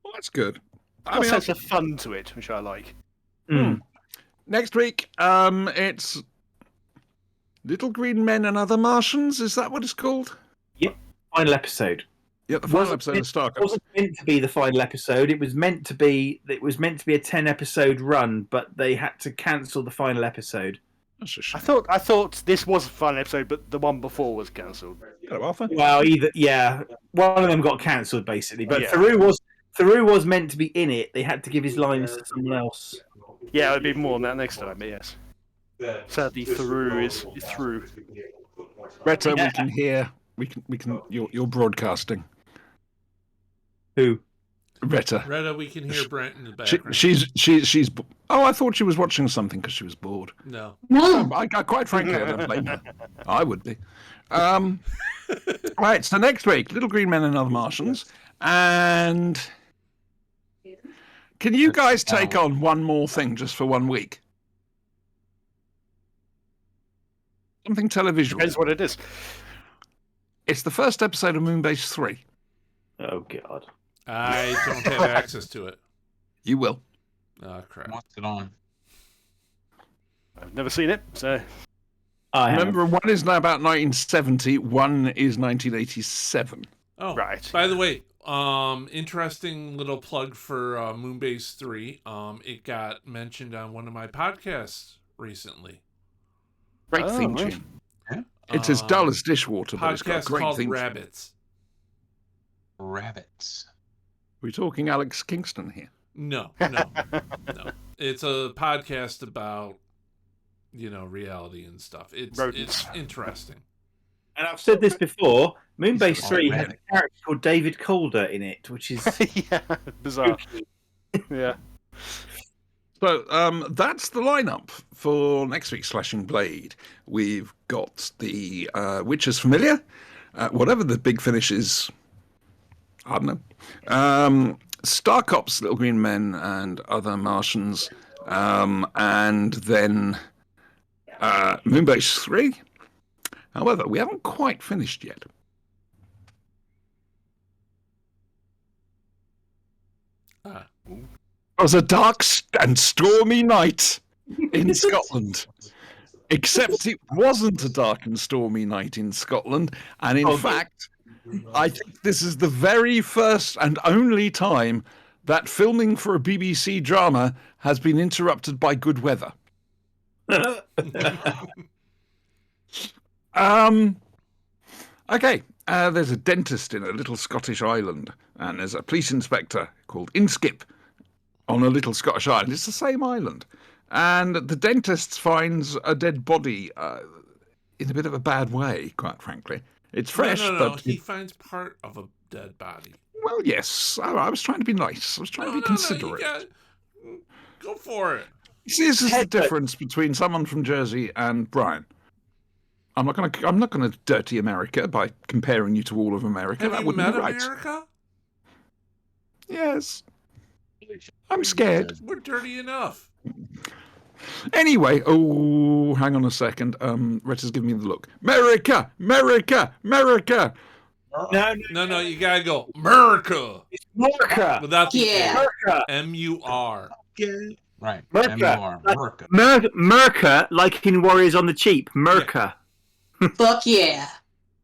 Well, that's good. I mean, sense of fun to it, which I like. Next week, it's Little Green Men and Other Martians. Is that what it's called? Yep, final episode. Yeah, the final episode of Star Cops. It wasn't meant to be the final episode. It was meant to be a 10-episode run, but they had to cancel the final episode. That's a shame. I thought this was the final episode, but the one before was cancelled. Hello, Arthur. Well, one of them got cancelled basically, but Theroux was meant to be in it. They had to give his lines to someone else. Yeah, it'll be more on that next time, but yes. Sadly, Theroux is through. Retta, we can hear. We can. You're broadcasting. Who? Retta, we can hear Brent in the background. She's. Oh, I thought she was watching something because she was bored. No. I quite frankly, I don't blame her. I would be. Right. So next week, Little Green Men and Other Martians, and can you guys take on one more thing just for 1 week? Something televisual. Depends what it is. It's the first episode of Moonbase 3. Oh God. I don't have access to it. You will. Oh, crap. What's it on? I've never seen it, so. Remember, one is now about 1970, one is 1987. Oh, right. By the way, interesting little plug for Moonbase 3. It got mentioned on one of my podcasts recently. Great theme tune. It's as dull as dishwater, but it's got Podcast great called things. Rabbits. Rabbits. We're talking Alex Kingston here. No. It's a podcast about, reality and stuff. It's Rodents. interesting. And I've said this before. Moonbase Oh, 3 man. has a character called David Calder in it, which is Yeah, bizarre. Yeah. So that's the lineup for next week's Slashing Blade. We've got the Witcher's Familiar, whatever the big finish is. I don't know. Star Cops, Little Green Men, and Other Martians, and then Moonbase 3. However, we haven't quite finished yet. It was a dark and stormy night in Scotland. Except it wasn't a dark and stormy night in Scotland. And in fact, I think this is the very first and only time that filming for a BBC drama has been interrupted by good weather. Okay, there's a dentist in a little Scottish island, and there's a police inspector called Inskip on a little Scottish island. It's the same island. And the dentist finds a dead body in a bit of a bad way, quite frankly. It's fresh, No. but... He finds part of a dead body. Well, yes. I was trying to be nice. I was trying to be considerate. Go for it. See, this is the difference between someone from Jersey and Brian. I'm not going to dirty America by comparing you to all of America. Have that you wouldn't met be right. America? Yes. I'm scared. We're dirty enough. Anyway, oh, hang on a second. Retta's giving me the look. America! America! America! No, you gotta go America Murka. without the Yeah. Murka. M-U-R. Right. Murka. M-U-R. Murka. Murka, like in Warriors on the Cheap. Murka. Fuck yeah.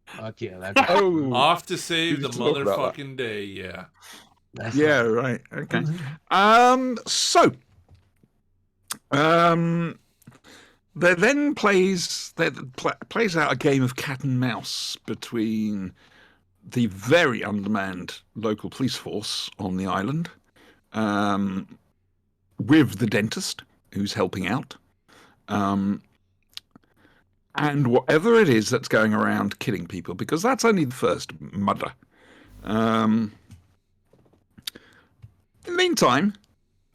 Fuck yeah, that's Oh, Off to save the used to talk about motherfucking day. Yeah. that's yeah, right. Okay. There then plays out a game of cat and mouse between the very undermanned local police force on the island, with the dentist who's helping out, and whatever it is that's going around killing people, because that's only the first murder. In the meantime,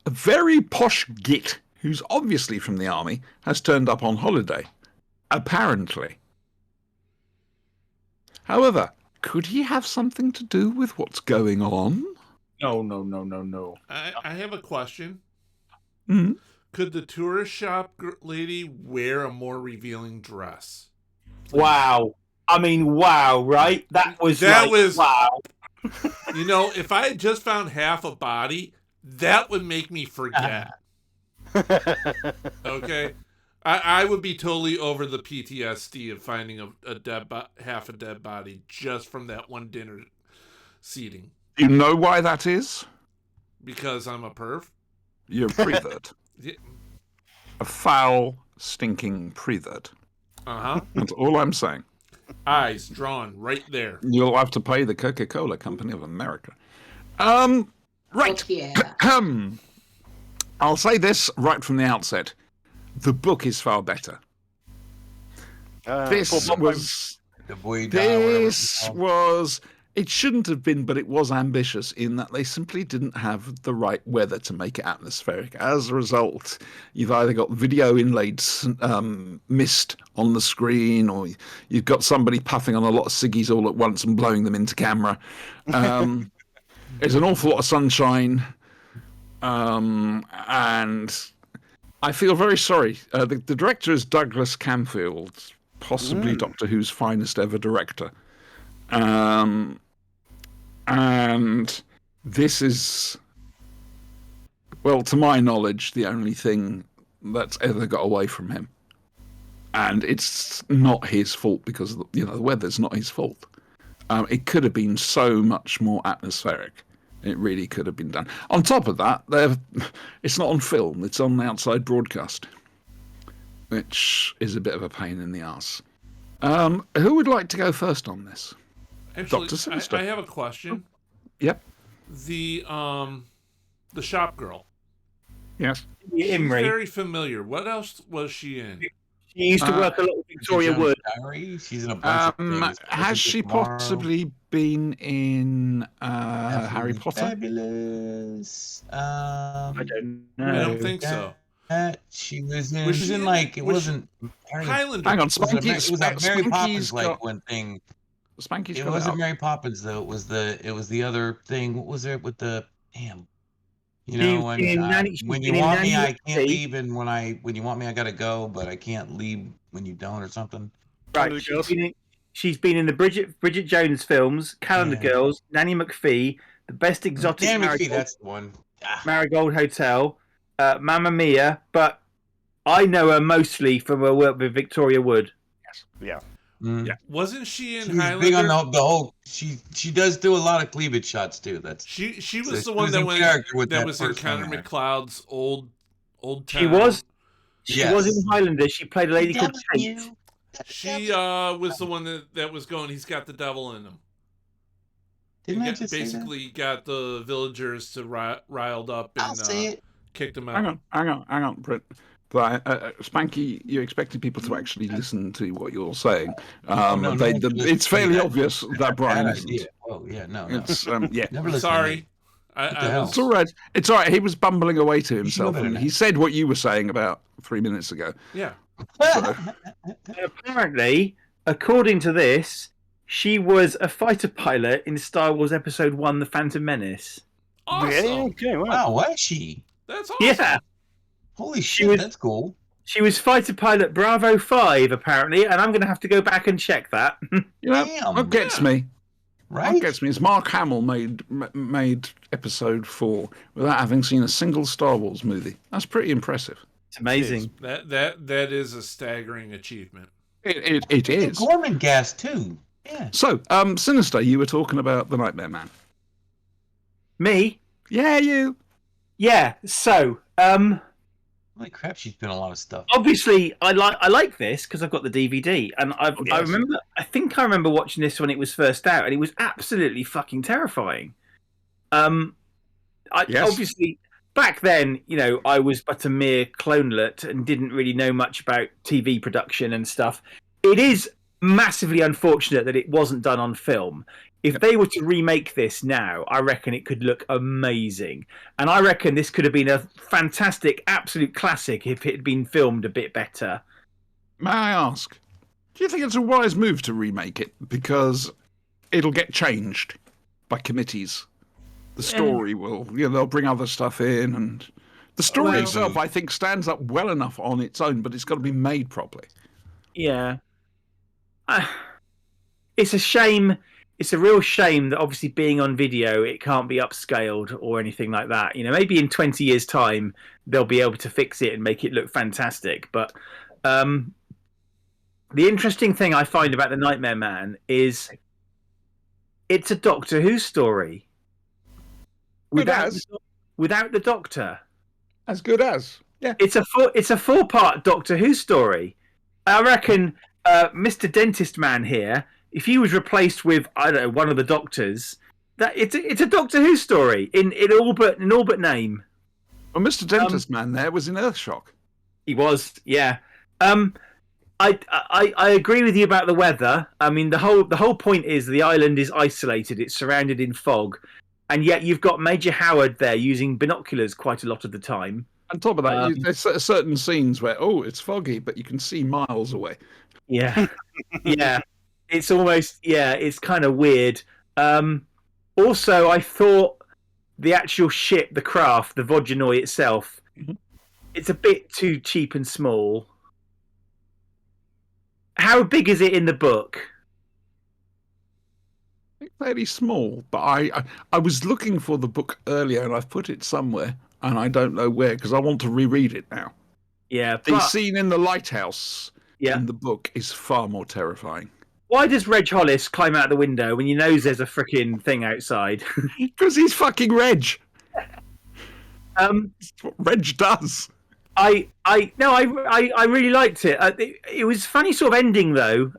a very posh git who's obviously from the army has turned up on holiday, apparently. However, could he have something to do with what's going on? No. I have a question. Hmm? Could the tourist shop lady wear a more revealing dress? Wow. I mean, wow, right? That was wow. If I had just found half a body, that would make me forget. Okay? I would be totally over the PTSD of finding half a dead body just from that one dinner seating. Do you know why that is? Because I'm a perv? You're a prevert. Yeah. A foul, stinking prevert. Uh-huh. That's all I'm saying. Eyes drawn right there. You'll have to pay the Coca-Cola Company of America. Right. Fuck yeah. I'll say this right from the outset. The book is far better. This was... the boy die, whatever it's This called. was... It shouldn't have been, but it was ambitious in that they simply didn't have the right weather to make it atmospheric. As a result, you've either got video inlaid mist on the screen, or you've got somebody puffing on a lot of ciggies all at once and blowing them into camera. There's an awful lot of sunshine, and I feel very sorry. The director is Douglas Camfield, possibly Doctor Who's finest ever director. And this is, well, to my knowledge, the only thing that's ever got away from him. And it's not his fault because, the weather's not his fault. It could have been so much more atmospheric. It really could have been done. On top of that, it's not on film. It's on outside broadcast, which is a bit of a pain in the arse. Who would like to go first on this? Actually, Dr. Sinister. I have a question. Yep. The shop girl. Yes. She's Imri. very familiar. What else was she in? She used to work a lot with Victoria Jones Wood. Diary. She's in a bunch of things. Has she possibly been in Harry Potter? Fabulous. I don't know. I don't think so. She was in. Was She was she in in- like it was wasn't. Harry, Highlander. Hang on, it was a, it was a Mary Spanky's Poppins like got, one thing. Spanky's It got wasn't out. Mary Poppins though. It was the other thing. What was it with the damn? You She know was in Nanny- she's when been you in want me, Nanny I can't McPhee. leave, and when you want me, I gotta go, but I can't leave when you don't, or something. Calendar Right, Girls. she's been in the Bridget Jones films, Calendar Yeah. Girls, Nanny McPhee, The Best Exotic Damn it, Marigold, that's the one. Ah, Marigold Hotel, Mamma Mia, but I know her mostly from her work with Victoria Wood. mm. Yeah. Wasn't she in She was Highlander? big on the whole. She does do a lot of cleavage shots too. That's She was So the she one was that in went character with that that was in first Connor one there. McLeod's old town. She was Yes. in Highlander. She played a lady called Kate. She was the one that was going. He's got the devil in him. Didn't He I got- just say that? basically got the villagers to riled up and I'll say it. kicked them out. Hang on, Britt. But Spanky, you expected people to actually listen to what you're saying. No, They- no, listen it's to fairly that. obvious that Brian Bad isn't. idea. Oh yeah, no. It's yeah. Never listen. Sorry, the I hell? was It's all right. It's all right. He was bumbling away to should know himself, better and now. he said what you were saying about 3 minutes ago. yeah. So, And apparently, according to this, she was a fighter pilot in Star Wars Episode 1, The Phantom Menace. Awesome. Yeah, okay, wow. Wow, was she? That's awesome. Yeah, Holy shit, was- that's cool. she was fighter pilot Bravo 5, apparently, and I'm going to have to go back and check that. you know, Damn. what gets me? What Right? gets me is Mark Hamill made Episode 4 without having seen a single Star Wars movie. That's pretty impressive. It's amazing. That is a staggering achievement. It is. Gorman gas too. Yeah. So, Sinister, you were talking about the Nightmare Man. Me? Yeah, you. Yeah, so, Holy crap, she's been a lot of stuff. obviously I like this because I've got the DVD, and I yes. think I remember watching this when it was first out, and it was absolutely fucking terrifying. Yes. Obviously back then, you know, I was but a mere clonelet and didn't really know much about TV production and stuff. It is massively unfortunate that it wasn't done on film. If they were to remake this now, I reckon it could look amazing. And I reckon this could have been a fantastic, absolute classic if it had been filmed a bit better. May I ask, do you think it's a wise move to remake it? Because it'll get changed by committees. The story will, they'll bring other stuff in, and the story Well- itself, I think, stands up well enough on its own, but it's got to be made properly. Yeah. It's a shame. It's a real shame that obviously being on video, it can't be upscaled or anything like that. You know, maybe in 20 years' time, they'll be able to fix it and make it look fantastic. But the interesting thing I find about The Nightmare Man is it's a Doctor Who story. Without the Doctor. As good as. Yeah. It's a four-part Doctor Who story. I reckon Mr. Dentist Man here, if he was replaced with, I don't know, one of the Doctors, that it's a Doctor Who story in all but name. Well, Mr. Dentist Man there was in Earthshock. He was, yeah. I agree with you about the weather. I mean, the whole point is the island is isolated. It's surrounded in fog, and yet you've got Major Howard there using binoculars quite a lot of the time. On top of that, there's certain scenes where, it's foggy, but you can see miles away. Yeah, yeah. It's almost, it's kind of weird. Also, I thought the actual ship, the craft, the Vojanoi itself, it's a bit too cheap and small. How big is it in the book? Fairly small, but I was looking for the book earlier, and I've put it somewhere, and I don't know where, because I want to reread it now. Yeah, The but scene in the lighthouse yeah. in the book is far more terrifying. Why does Reg Hollis climb out the window when he knows there's a freaking thing outside? Because he's fucking Reg. Um, That's what Reg does. I really liked it. It was a funny sort of ending though.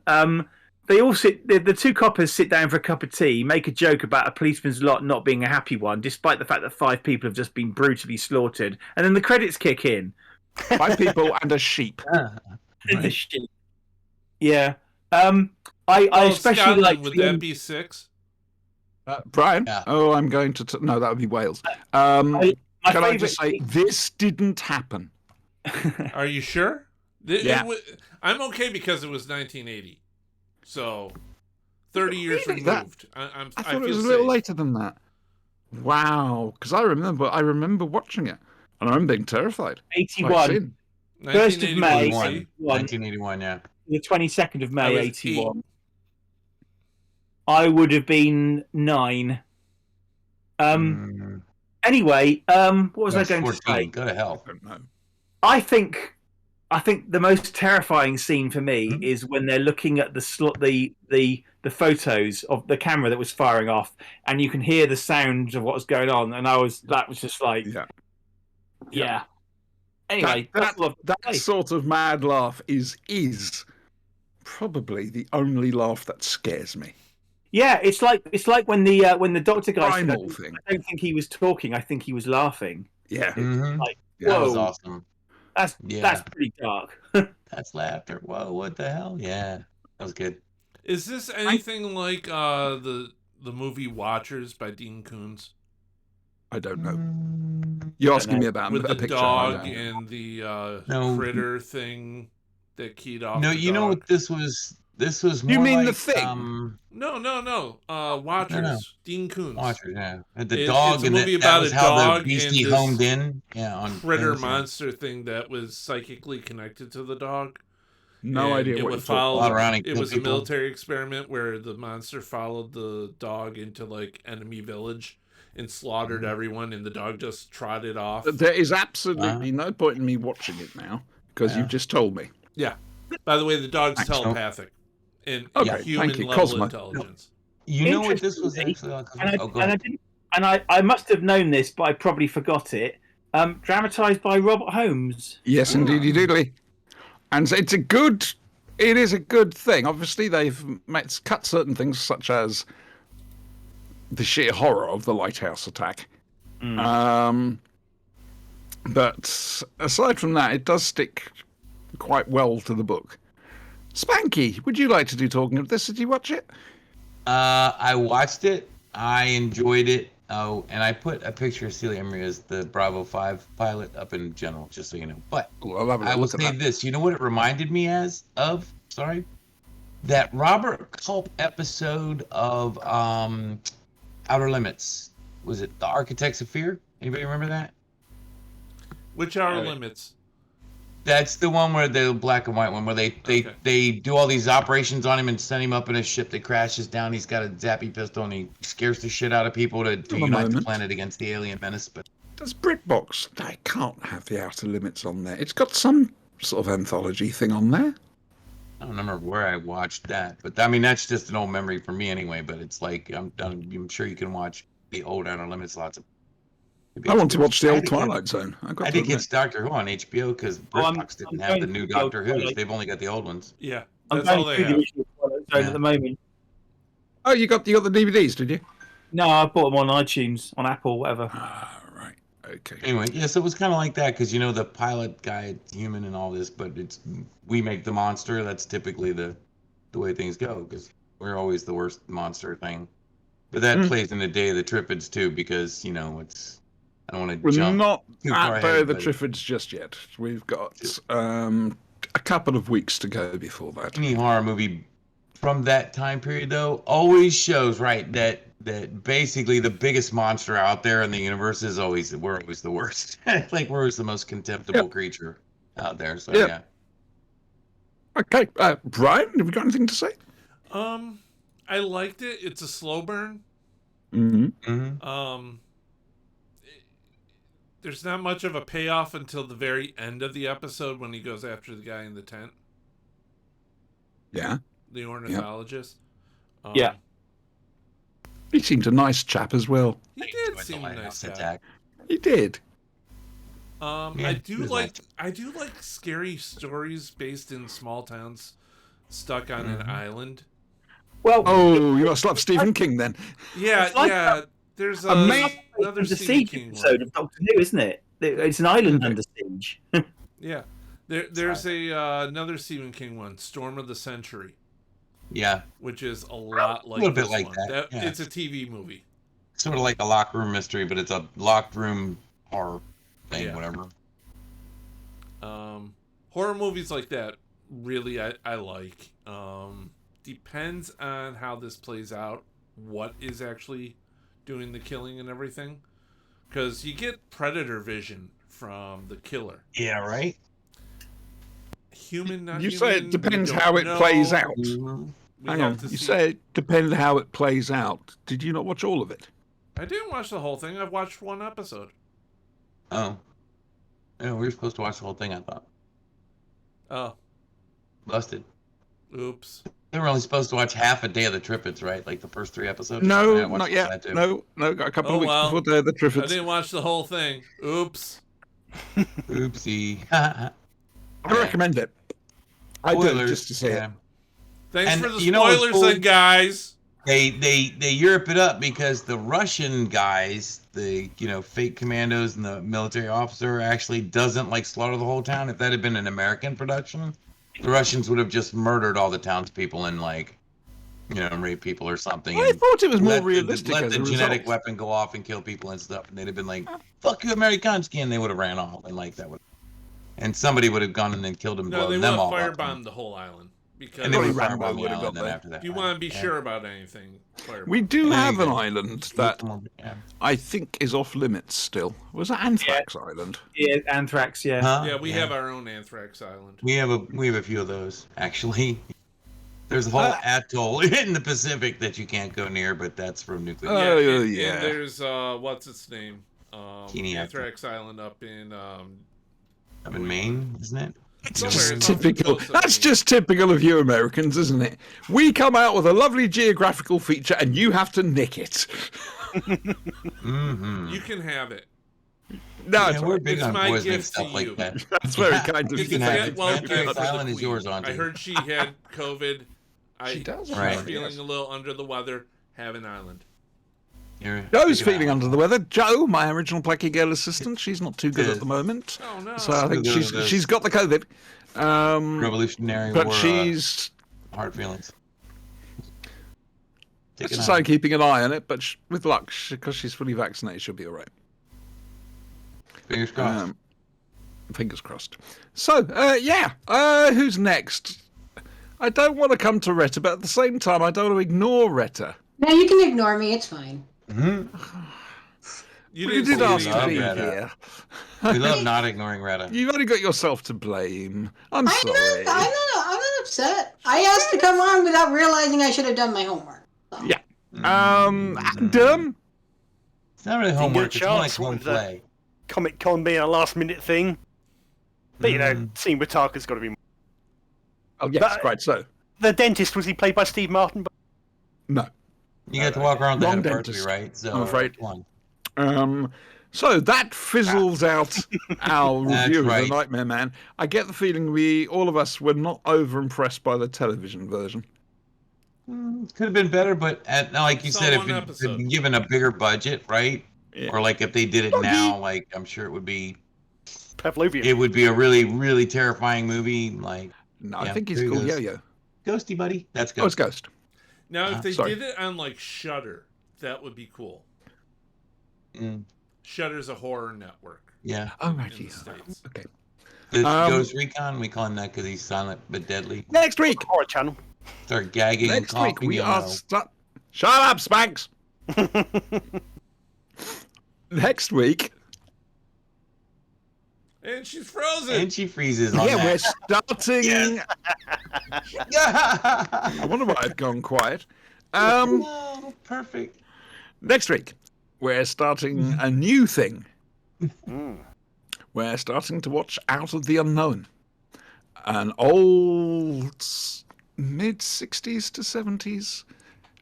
They all sit. The two coppers sit down for a cup of tea, make a joke about a policeman's lot not being a happy one, despite the fact that 5 people have just been brutally slaughtered, and then the credits kick in. 5 people and a sheep. The shit. Yeah. I especially Scotland, like would that be 6? Brian? Yeah. Oh, I'm going to... No, that would be Wales. my Can I favourite just say, this didn't happen. Are you sure? Yeah. I'm okay because it was 1980. So, 30 years Really? removed. I I thought feel it was a little safe. later than that. Wow. Because I remember watching it. And I remember being terrified. Like 81. sin. 1st of May, 1981. 1981, yeah. the 22nd of I May, was 81. I would have been 9. Anyway, what was I going to say? Go to hell. I don't know. I think the most terrifying scene for me is when they're looking at the photos of the camera that was firing off, and you can hear the sound of what was going on, and that was just like, yeah. Anyway, That sort of mad laugh is probably the only laugh that scares me. yeah, it's like when the doctor guy said, Primal thing. I don't think he was talking, I think he was laughing. Yeah. Like, That was whoa. awesome. That's pretty dark. That's laughter. Whoa, what the hell? Yeah, that was good. Is this anything like the movie Watchers by Dean Koontz? I don't know. You're asking me about With a the picture. dog I don't know. and the No. critter thing that keyed off No, the you know dog? what this was? This was more You mean like, The Thing? No. Watchers. No. Dean Koontz. Watchers, yeah. And the It's dog, a and movie that about was a how dog the beastie and this homed in. Yeah, on Critter things, yeah. monster thing that was psychically connected to the dog. No And idea it what would you're follow. Fly around and It kill was a people. military experiment where the monster followed the dog into like enemy village and slaughtered everyone, and the dog just trotted off. There is absolutely no point in me watching it now because you've just told me. Yeah. By the way, the dog's Thanks. telepathic and Okay, human thank you. level Cosmo. intelligence. You know what this was Interestingly, actually like? And I, Oh, go and I ahead. didn't, and I must have known this, but I probably forgot it. Dramatized by Robert Holmes. Yes, indeedy doodly. And it is a good thing. Obviously, they've cut certain things, such as the sheer horror of the lighthouse attack. But aside from that, it does stick quite well to the book. Spanky, would you like to do talking of this? Did you watch it? I watched it. I enjoyed it. Oh, and I put a picture of Celia Emery as the Bravo 5 pilot up in general, just so you know. But Well, I'll have a I will look at say that. this. You know what it reminded me of? Sorry. That Robert Culp episode of Outer Limits. Was it The Architects of Fear? Anybody remember that? Which Outer Limits? That's the one where the black and white one where they do all these operations on him and send him up in a ship that crashes down. He's got a zappy pistol and he scares the shit out of people to a unite the moment. planet against the alien menace. But Does BritBox? They can't have the Outer Limits on there. It's got some sort of anthology thing on there. I don't remember where I watched that. But I mean, that's just an old memory for me anyway. But it's like I'm sure you can watch the old Outer Limits lots of. I want to watch the I old think Twilight Zone. I think it's Doctor Who on HBO because BritBox didn't have the new Doctor Who's. They've only got the old ones. Yeah, I'm that's all going they through the have. original Twilight Zone at the moment. Oh, you got the DVDs, did you? No, I bought them on iTunes, on Apple, whatever. Ah, right. Okay. Anyway, yeah, so it was kind of like that because the pilot guy, human and all this, but we make the monster. That's typically the way things go because we're always the worst monster thing. But that plays in the Day of the Triffids too because it's. I don't want to We're jump not too far at Day ahead, of the but Triffids just yet. We've got a couple of weeks to go before that. any horror movie from that time period though always shows right that basically the biggest monster out there in the universe is we're always the worst. Like we're always the most contemptible creature out there. So yeah. Okay, Brian, have you got anything to say? I liked it. It's a slow burn. Mm-hmm. There's not much of a payoff until the very end of the episode when he goes after the guy in the tent, Yeah. the ornithologist. Yeah. He seemed a nice chap as well. He I did enjoyed seem the a nice lighthouse guy. attack. He did. I do it's like scary stories based in small towns stuck on an island. Well, Oh, you must love Stephen King then. Yeah, It's like yeah. There's Amazing. another the Stephen Siege King episode one. of Doctor Who, isn't it? It's an island under siege. Yeah, there's another Stephen King one, Storm of the Century, Yeah, which is a lot like little bit this like one. that, yeah. It's a TV movie. sort of like a locker room mystery, but it's a locked room horror thing, Yeah. whatever. Horror movies like that, really, I like. Depends on how this plays out, what is actually doing the killing and everything. Because you get predator vision from the killer. Yeah, right. Human, not You human. say it we depends don't how it plays know. out. Mhm. We Hang have on. to You see- say it depends how it plays out. Did you not watch all of it? I didn't watch the whole thing. I've watched one episode. Oh. Yeah, we were supposed to watch the whole thing, I thought. Oh, Busted. oops. They were only supposed to watch half a Day of the Triffids, right? Like the first 3 episodes? I No, watched not yet. that too. No, got a couple Oh, of weeks well. before the I Triffids. didn't watch the whole thing. Oops. Oopsie. I recommend it. I do, Spoilers, just to say yeah. it. Thanks And for the you know what's spoilers, cool? then, guys. They Europe it up because the Russian guys, the fake commandos and the military officer actually doesn't like slaughter the whole town. If that had been an American production, the Russians would have just murdered all the townspeople and rape people or something. I and thought it was more let realistic let as the a genetic result. weapon go off and kill people and stuff, and they'd have been like, "Fuck you, Amerikanski," and they would have ran off, and like that would, and somebody would have gone and then killed them, No, they blown would them have all up, firebombed the whole island. Because and they would have Probably Rambo firebomb the would have island got then there. after that. if you want to be sure about anything, firebomb. We do There have you an go. island that Yeah. I think is off limits still. Was that Anthrax Island? Yeah, Anthrax. Yeah. Huh? Yeah, we have our own Anthrax Island. We have a few of those actually. There's a whole atoll in the Pacific that you can't go near, but that's from nuclear. Oh, and yeah. there's what's its name? Keeney Anthrax Island up in Up in Maine, isn't it? It's Somewhere- just something typical. close to That's me. just typical of you Americans, isn't it? We come out with a lovely geographical feature, and you have to nick it. Mm-hmm. You can have it. No, Yeah, it's we're right. big It's on my poisoning gift to stuff like you. that. That's very kind of You It's you. can a have gift- it. well, Anthrax gift for the Island is Queen. yours, Auntie. I heard she had COVID. She does. Right. She's feeling a little under the weather. Have an island. You're- Joe's check it feeling out. under the weather. Joe, my original Plecky Girl assistant, she's not too good at the moment. Oh no. So I think Good she's at this. she's got the COVID. Revolutionary But War. she's Hard feelings. Take let's it just out. say keeping an eye on it. But with luck, because she's fully vaccinated, she'll be all right. Fingers crossed. Fingers crossed. So, who's next? I don't want to come to Retta, but at the same time, I don't want to ignore Retta. No, you can ignore me. It's fine. You But you didn't did see ask me to be either. here. We love not ignoring Retta. You've only got yourself to blame. I'm sorry. I'm not upset. I asked to come on without realizing I should have done my homework. So. Yeah. Adam? It's not really Didn't homework. get a It's more like chance, home what was that? play. Comic Con being a last minute thing. But seeing Wataka's got to be. Oh, yes, But- quite so. The dentist, was he played by Steve Martin? No. You get to walk around the Wrong anniversary, dentist, right? So I'm afraid. come on. So that fizzles out our That's review right. of The Nightmare Man. I get the feeling all of us were not over impressed by the television version. Could have been better, but like you Saw said, if one it had episode. been given a bigger budget, right? Yeah. Or like if they did it Well, now, like I'm sure it would be. Pavlovian. It would be a really, really terrifying movie. Like No, I Yeah, think he's there he called goes. Yo-Yo. Ghosty Buddy. That's Oh, it's Ghost. Ghost. Now, if they Sorry. did it on like Shudder, that would be cool. Mm, Shudder's a horror network yeah. Oh, right. in the Yeah. States. Okay. The Um, Ghost Recon. We call him that because he's silent but deadly. Next week. Horror channel. Start gagging and Next week coughing. we you'll are know. Shut up, Spanks. Next week, And she's frozen. And she freezes on we're that. starting. I wonder why I've gone quiet. Oh, perfect. Next week, we're starting a new thing. We're starting to watch Out of the Unknown, an old mid-60s to 70s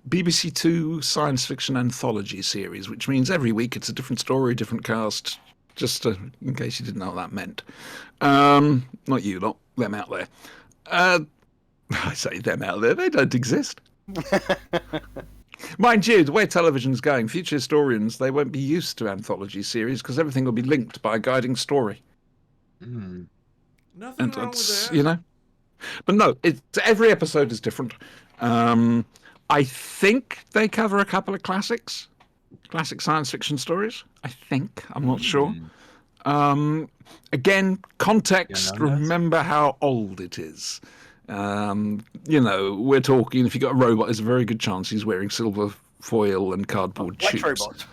BBC Two science fiction anthology series, which means every week it's a different story, different cast, just in case you didn't know what that meant. Not you lot, them out there. I say them out there, they don't exist. Mind you, the way television's going, future historians, they won't be used to anthology series because everything will be linked by a guiding story. Mm. Nothing And wrong with that's, that. you know. But no, every episode is different. I think they cover a couple of classic science fiction stories. I think. I'm not sure. Again, context, Yeah, no, that's- remember how old it is. You know, we're talking, if you've got a robot, there's a very good chance he's wearing silver foil and cardboard White tubes. robots.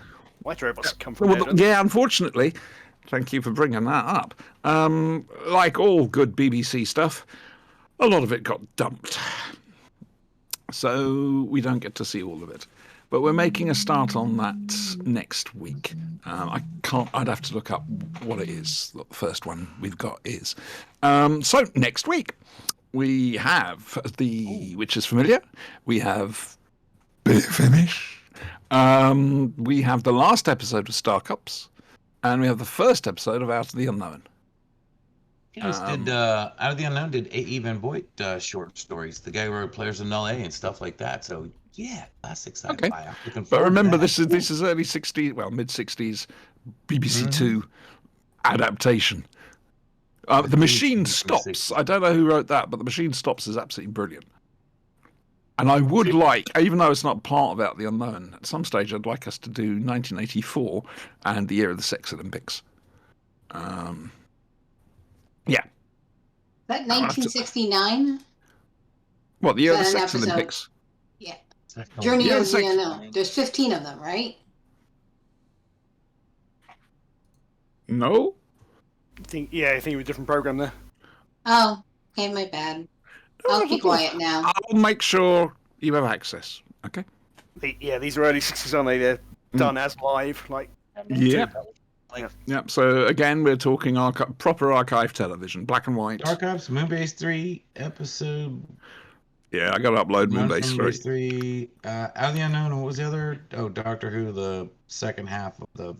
White robots come from Well, there. don't they? yeah, unfortunately, thank you for bringing that up. Like all good BBC stuff, a lot of it got dumped. So we don't get to see all of it. But we're making a start on that next week. I'd have to look up what it is. The first one we've got is. So next week, we have which is familiar. We have Big Finish. We have the last episode of Star Cops. And we have the first episode of Out of the Unknown. Did Out of the Unknown did A.E. Van Voigt short stories. The guy who wrote Players of Null A and stuff like that. So yeah, classic sci-fi. Okay. I'm looking But forward to remember, that. this is early 60s, well, mid 60s BBC Two adaptation. The Machine Stops. I don't know who wrote that, but The Machine Stops is absolutely brilliant. And I would like, even though it's not part of Out the Unknown, at some stage I'd like us to do 1984 and the year of the Sex Olympics. Yeah. That 1969? What, the year of the Is that an Sex episode? Olympics? Yeah. Second Journey Yeah, of it's the like- Unknown. There's 15 of them, right? No? I think it was a different program there. Oh, okay, my bad. I'll keep quiet now. I'll make sure you have access. Okay? These are early 60s, aren't they? They're done as live. Like, Yeah. Yeah, so again, we're talking proper archive television, black and white. Dark Ops, Moonbase 3, episode Yeah, I got to upload 1 Moonbase from 3. Moonbase 3. Out of the Unknown, and what was the other? Oh, Doctor Who, the second half of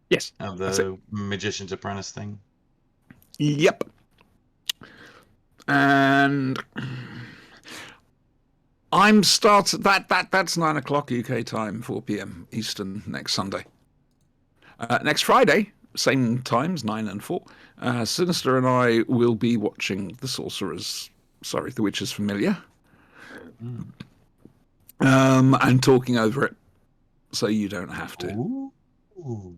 Yes. That's the Magician's Apprentice thing. Yep. And I'm starting that's 9 o'clock UK time, 4 p.m. Eastern next Sunday. Next Friday, same times, 9 and 4. Sinister and I will be watching The Witcher's Familiar, and talking over it, so you don't have to. Ooh.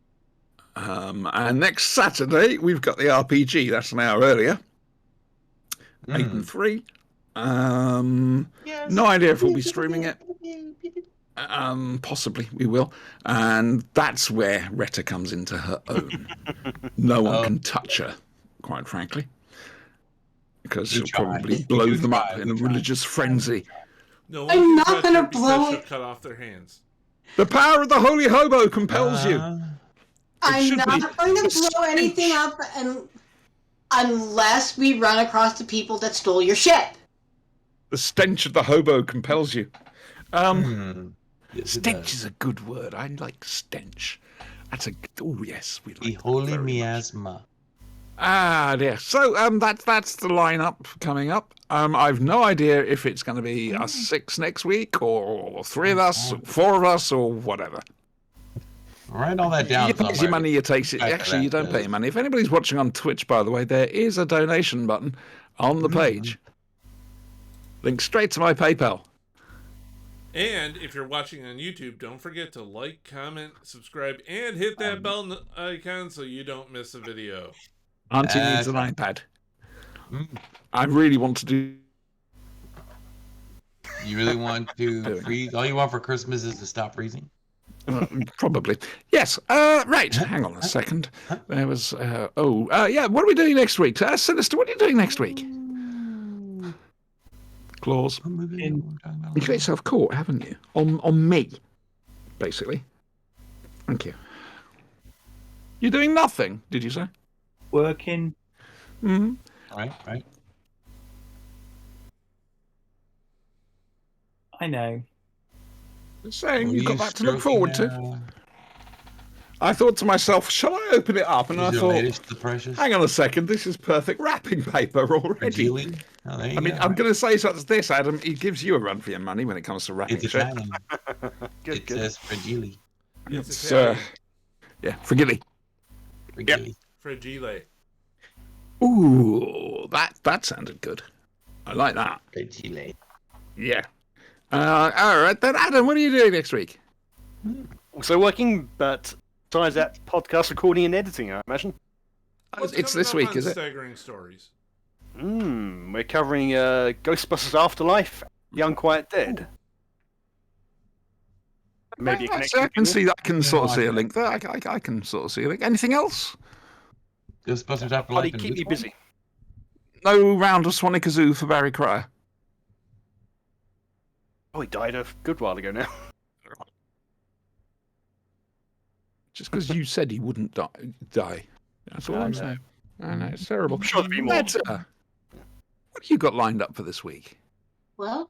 And next Saturday we've got the RPG. That's an hour earlier. 8 and 3. No idea if we'll be streaming it. Possibly we will. And that's where Retta comes into her own. No one can touch her, quite frankly. Because she'll probably blow them up in a religious frenzy. No I'm one not can touch gonna her because blow she'll it. cut off their hands. The power of the holy hobo compels you. I'm should not be going to a blow anything up unless we run across the people that stole your ship. The stench of the hobo compels you. Yes, it Stench does. is a good word. I like stench. Oh yes, we like The that Holy very much. Miasma. Ah, dear. So that's the lineup coming up. I've no idea if it's going to be us 6 next week, or 3 of us, or 4 of us, or whatever. Write all that down. You pay your money, you take it. Back to Actually, you that, don't pay your money. If anybody's watching on Twitch, by the way, there is a donation button on the page. Link straight to my PayPal. And if you're watching on YouTube, don't forget to like, comment, subscribe, and hit that bell icon so you don't miss a video. Auntie needs an right. iPad. I really want to do. You really want to freeze? All you want for Christmas is to stop freezing? Probably. Yes. Right. Hang on a second. There was. Yeah. What are we doing next week? Sinister, what are you doing next week? Claws. You got yourself caught, haven't you? On me, basically. Thank you. You're doing nothing, did you say? Working. Mm-hmm. Right. I know. Saying you've got that to look forward to. I thought to myself, shall I open it up? And I Is your thought, latest the precious? hang on a second, this is perfect wrapping paper already. Fragile? Oh, there you I mean, go. I'm going to say such as this, Adam. He gives you a run for your money when it comes to wrapping It's shit. Italian. Good, It good. says fragile. It's It's, Italian. yeah, frigidly. Fragile. Fragile. Ooh, that sounded good. I like that. Fragile. Yeah. All right, then, Adam, what are you doing next week? Also working, but besides that, podcast recording and editing, I imagine. What's It's coming this up week, on is it? Staggering Stories. We're covering Ghostbusters Afterlife, Young Quiet Dead. Maybe a Yeah, connection. I can see. I can sort of watch see a it. link there. I can sort of see a link. Anything else? Ghostbusters Probably Afterlife. and keep which you one? busy. No round of Sonic Kazoo for Barry Cryer. Oh, he died a good while ago now. Just because you said he wouldn't die. That's all I'm saying. I know, it's terrible. I'm sure there'll be more. Meta, what have you got lined up for this week? Well,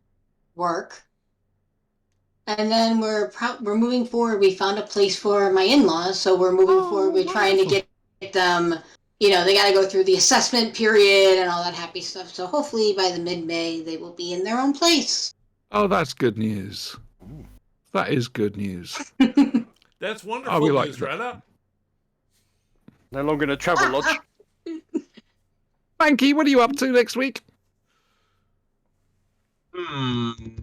work. And then we're moving forward. We found a place for my in-laws, so we're moving forward. We're trying to get them. You know, they got to go through the assessment period and all that happy stuff. So hopefully by the mid-May, they will be in their own place. Oh, that's good news. That is good news. That's Oh, wonderful we like news, that. Retta. No longer in a travel lodge. Frankie, what are you up to next week? I'm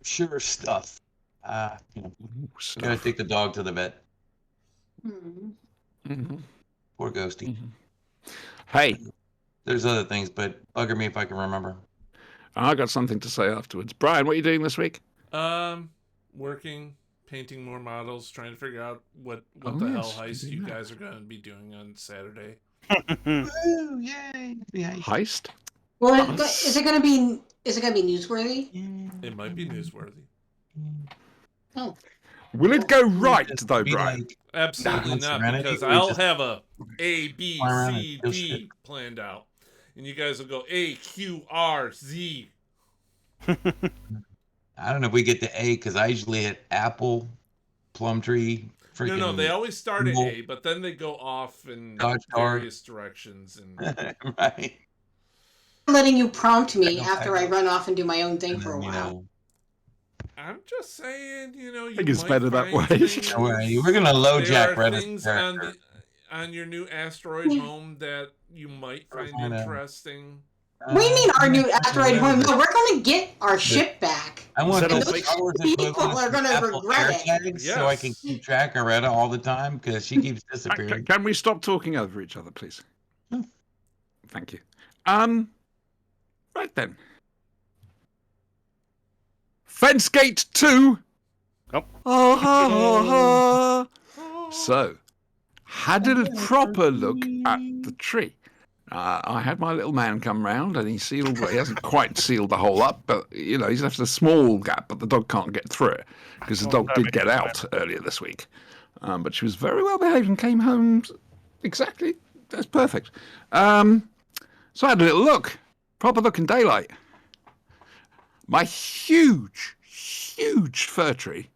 sure stuff. You know, Ooh, I gotta stuff. take the dog to the vet. Hmm. Mhm. Poor Ghosty. Hey, There's other things, but bugger me if I can remember. I got something to say afterwards. Brian, what are you doing this week? Working, painting more models, trying to figure out what Oh, the yes, hell heist doing you that. guys are going to be doing on Saturday. Woo! Yay! Heist? Well, Us. is it gonna be newsworthy? It might be newsworthy. Will it go right, though, Be Brian? like, Absolutely Nah, not, Serenity, because we I'll just have a A, B, fly around C, and kill D shit. planned out. And you guys will go A, Q, R, Z. I don't know if we get to A because I usually hit Apple, Plumtree, freaking. No, they always start at Google. A, but then they go off in Dodge car. various directions. And right. Letting you prompt me I know, after I I know. run off and do my own thing And for a then, you while. know, I'm just saying, you think it's might better that find way. things- don't worry, we're gonna low there jack are Reddit's things character. on your new asteroid home that you might find I know. interesting. What do you mean our new asteroid home? No, No, we're gonna get our ship back. I want Instead those of Star Wars people equivalents are of gonna Apple regret it. AirTags so I can Yes. keep track of Retta all the time because she keeps disappearing. Can we stop talking over each other, please? Hmm. Thank you. Right then. Fencegate 2. Oh. So, had a proper look at the tree. I had my little man come round and he sealed, well, he hasn't quite sealed the hole up, but, you know, he's left a small gap, but the dog can't get through it because the dog did get out earlier this week. But she was very well behaved and came home exactly, that's perfect. So I had a little look, proper look in daylight. My huge fir tree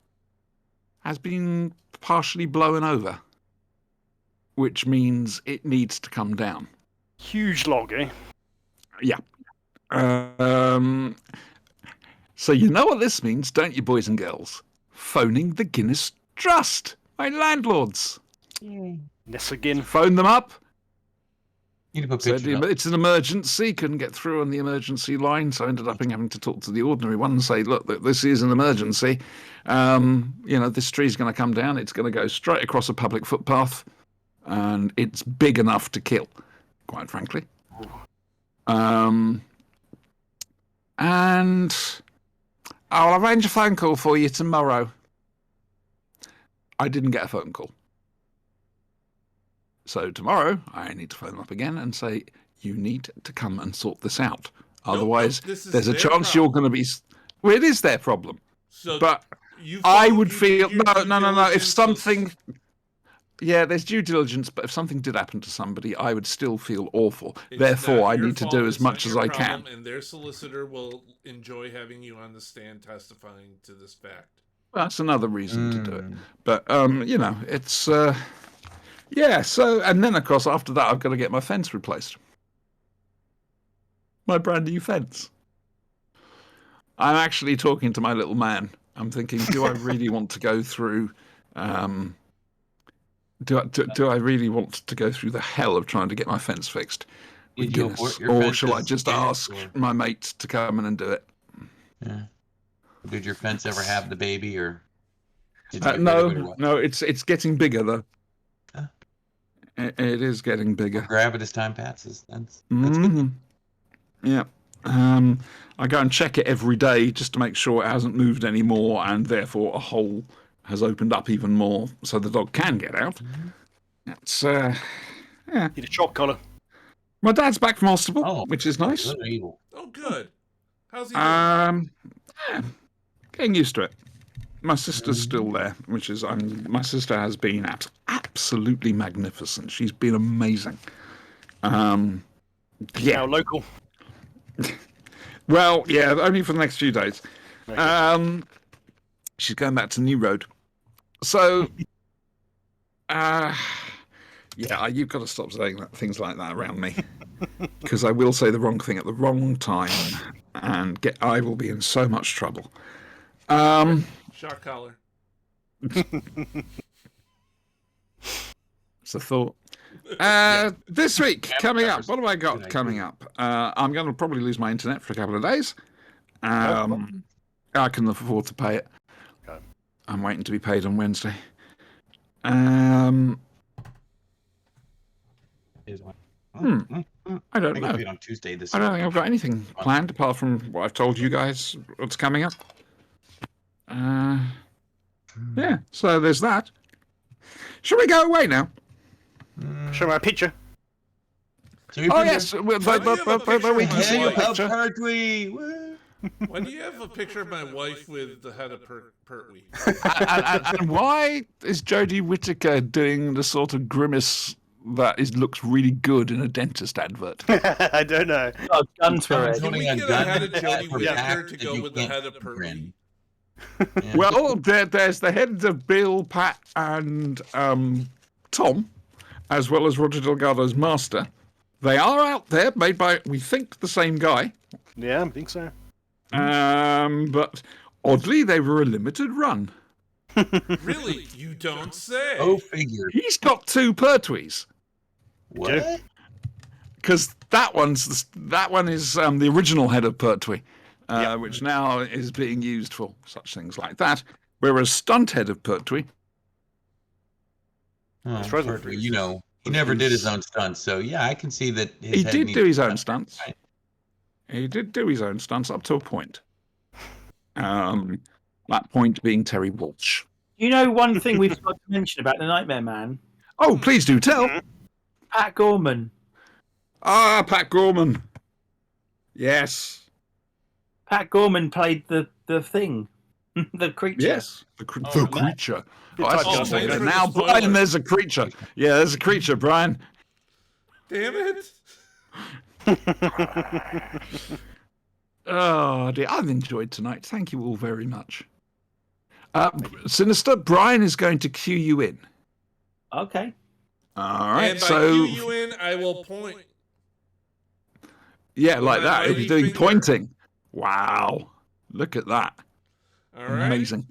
has been partially blown over, which means it needs to come down. Huge log, eh? Yeah. So you know what this means, don't you, boys and girls? Phoning the Guinness Trust, my landlords. This again. Phone them up. You need to put Said pictures up. it's an emergency, couldn't get through on the emergency line, so I ended up having to talk to the ordinary one and say, look, this is an emergency. You know, this tree's going to come down, it's going to go straight across a public footpath, and it's big enough to kill, quite frankly. And I'll arrange a phone call for you tomorrow. I didn't get a phone call. So tomorrow, I need to phone them up again and say, you need to come and sort this out. Otherwise, this is there's a their chance you're problem. going to be... Well, it is their problem. So But you I followed- would you feel... did your No. due If diligence, something... Yeah, there's due diligence, but if something did happen to somebody, I would still feel awful. it's Therefore, not I your need to fault, do as it's not much as your I problem, can. And their solicitor will enjoy having you on the stand testifying to this fact. That's another reason to do it. Mm. But it's yeah. So and then of course after that I've got to get my fence replaced. My brand new fence. I'm actually talking to my little man. I'm thinking, do I really want to go through? Do I really want to go through the hell of trying to get my fence fixed? with Did you Guinness, abort your or fence shall I as just Guinness, ask or- my mate to come in and do it? Yeah. Did your fence ever have the baby, or did you get rid of No, it, or what? no, it's getting bigger though. Huh. It is getting bigger. Grab it as time passes. That's good. Mhm. Yeah. I go and check it every day just to make sure it hasn't moved any more, and therefore a hole has opened up even more, so the dog can get out. It's Need a shock collar. my dad's back from hospital, Oh, which is nice. Good or evil. Oh, good. How's he doing? Yeah, getting used to it. My sister's still there, which is my sister has been absolutely magnificent. She's been amazing. Now Yeah. local. Well, yeah, only for the next few days. Okay. She's going back to New Road. So, yeah, you've got to stop saying things like that around me, because I will say the wrong thing at the wrong time, and I will be in so much trouble. Shock collar. It's a thought. This week, coming up, what have I got coming up? I'm going to probably lose my internet for a couple of days. I can afford to pay it. Okay. I'm waiting to be paid on Wednesday. Here's one. I don't I know. got paid on Tuesday this I don't week. think I've got anything planned apart from what I've told you guys what's coming up. Yeah, so there's that. Shall we go away now? Show me a picture. So we Oh, put yes, your- but we can see your Hey, picture. Pertwee, woo. Why do you have a picture of my wife with the head of Pertwee? And why is Jodie Whittaker doing the sort of grimace that looks really good in a dentist advert? I don't know. Got a gun to her Someone's head. Can we holding a get a gun head of to Jodie her Whittaker back to that go you with the can't head of Pertwee? grin. Yeah. Well, there's the heads of Bill, Pat, and Tom, as well as Roger Delgado's master. They are out there, made by, we think, the same guy. Yeah, I think so. But oddly, they were a limited run. Really? You don't say. Go figure. He's got 2 Pertwees, What? because that one is the original head of Pertwee, Yep. which now is being used for such things like that. Whereas stunt head of Pertwee, Oh, frozen. Pertwee, you know, he never did his own stunts, so yeah, I can see that. His he head did needs do his own done. stunts. Right. He did do his own stunts up to a point. That point being Terry Walsh. You know, one thing we've got to mention about the Nightmare Man, Oh, please do tell. Pat Gorman. Ah, Pat Gorman. Yes. Pat Gorman played the thing, the creature. Yes. The creature. Oh, that's Oh, just thanks it. for Now, the spoiler. Brian, there's a creature. Yeah, there's a creature, Brian. Damn it. Oh, dear. I've enjoyed tonight. Thank you all very much. Sinister, Brian is going to cue you in. Okay. All right. And by So, cue you in, I will point. yeah, like my that. He's mighty doing finger. pointing. Wow. Look at that. All right. Amazing.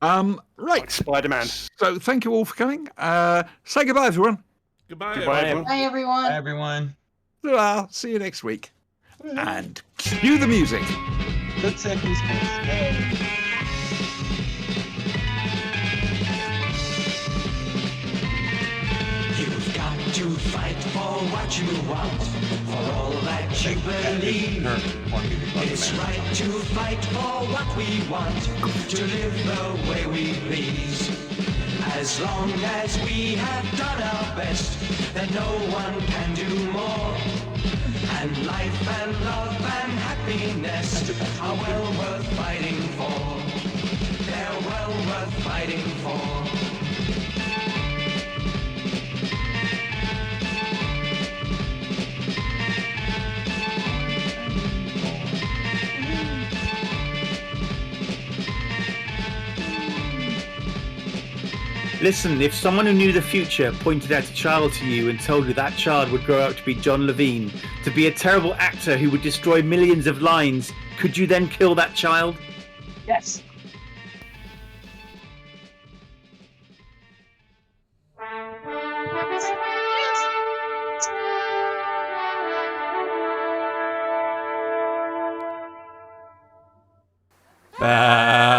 Like Right. Spider-Man. So, thank you all for coming. Say goodbye, everyone. Goodbye, Goodbye, everyone. everyone. Bye, everyone. Bye, everyone. Ta-ra. See you next week. And cue the music. Good second space. You've got to fight for what you want, for all that you believe. It's right to fight for what we want, to live the way we please. As long as we have done our best, then no one can do more. And life and love and happiness are well worth fighting for. They're well worth fighting for. Listen, if someone who knew the future pointed out a child to you and told you that child would grow up to be John Levine, to be a terrible actor who would destroy millions of lines, could you then kill that child? Yes. Bad.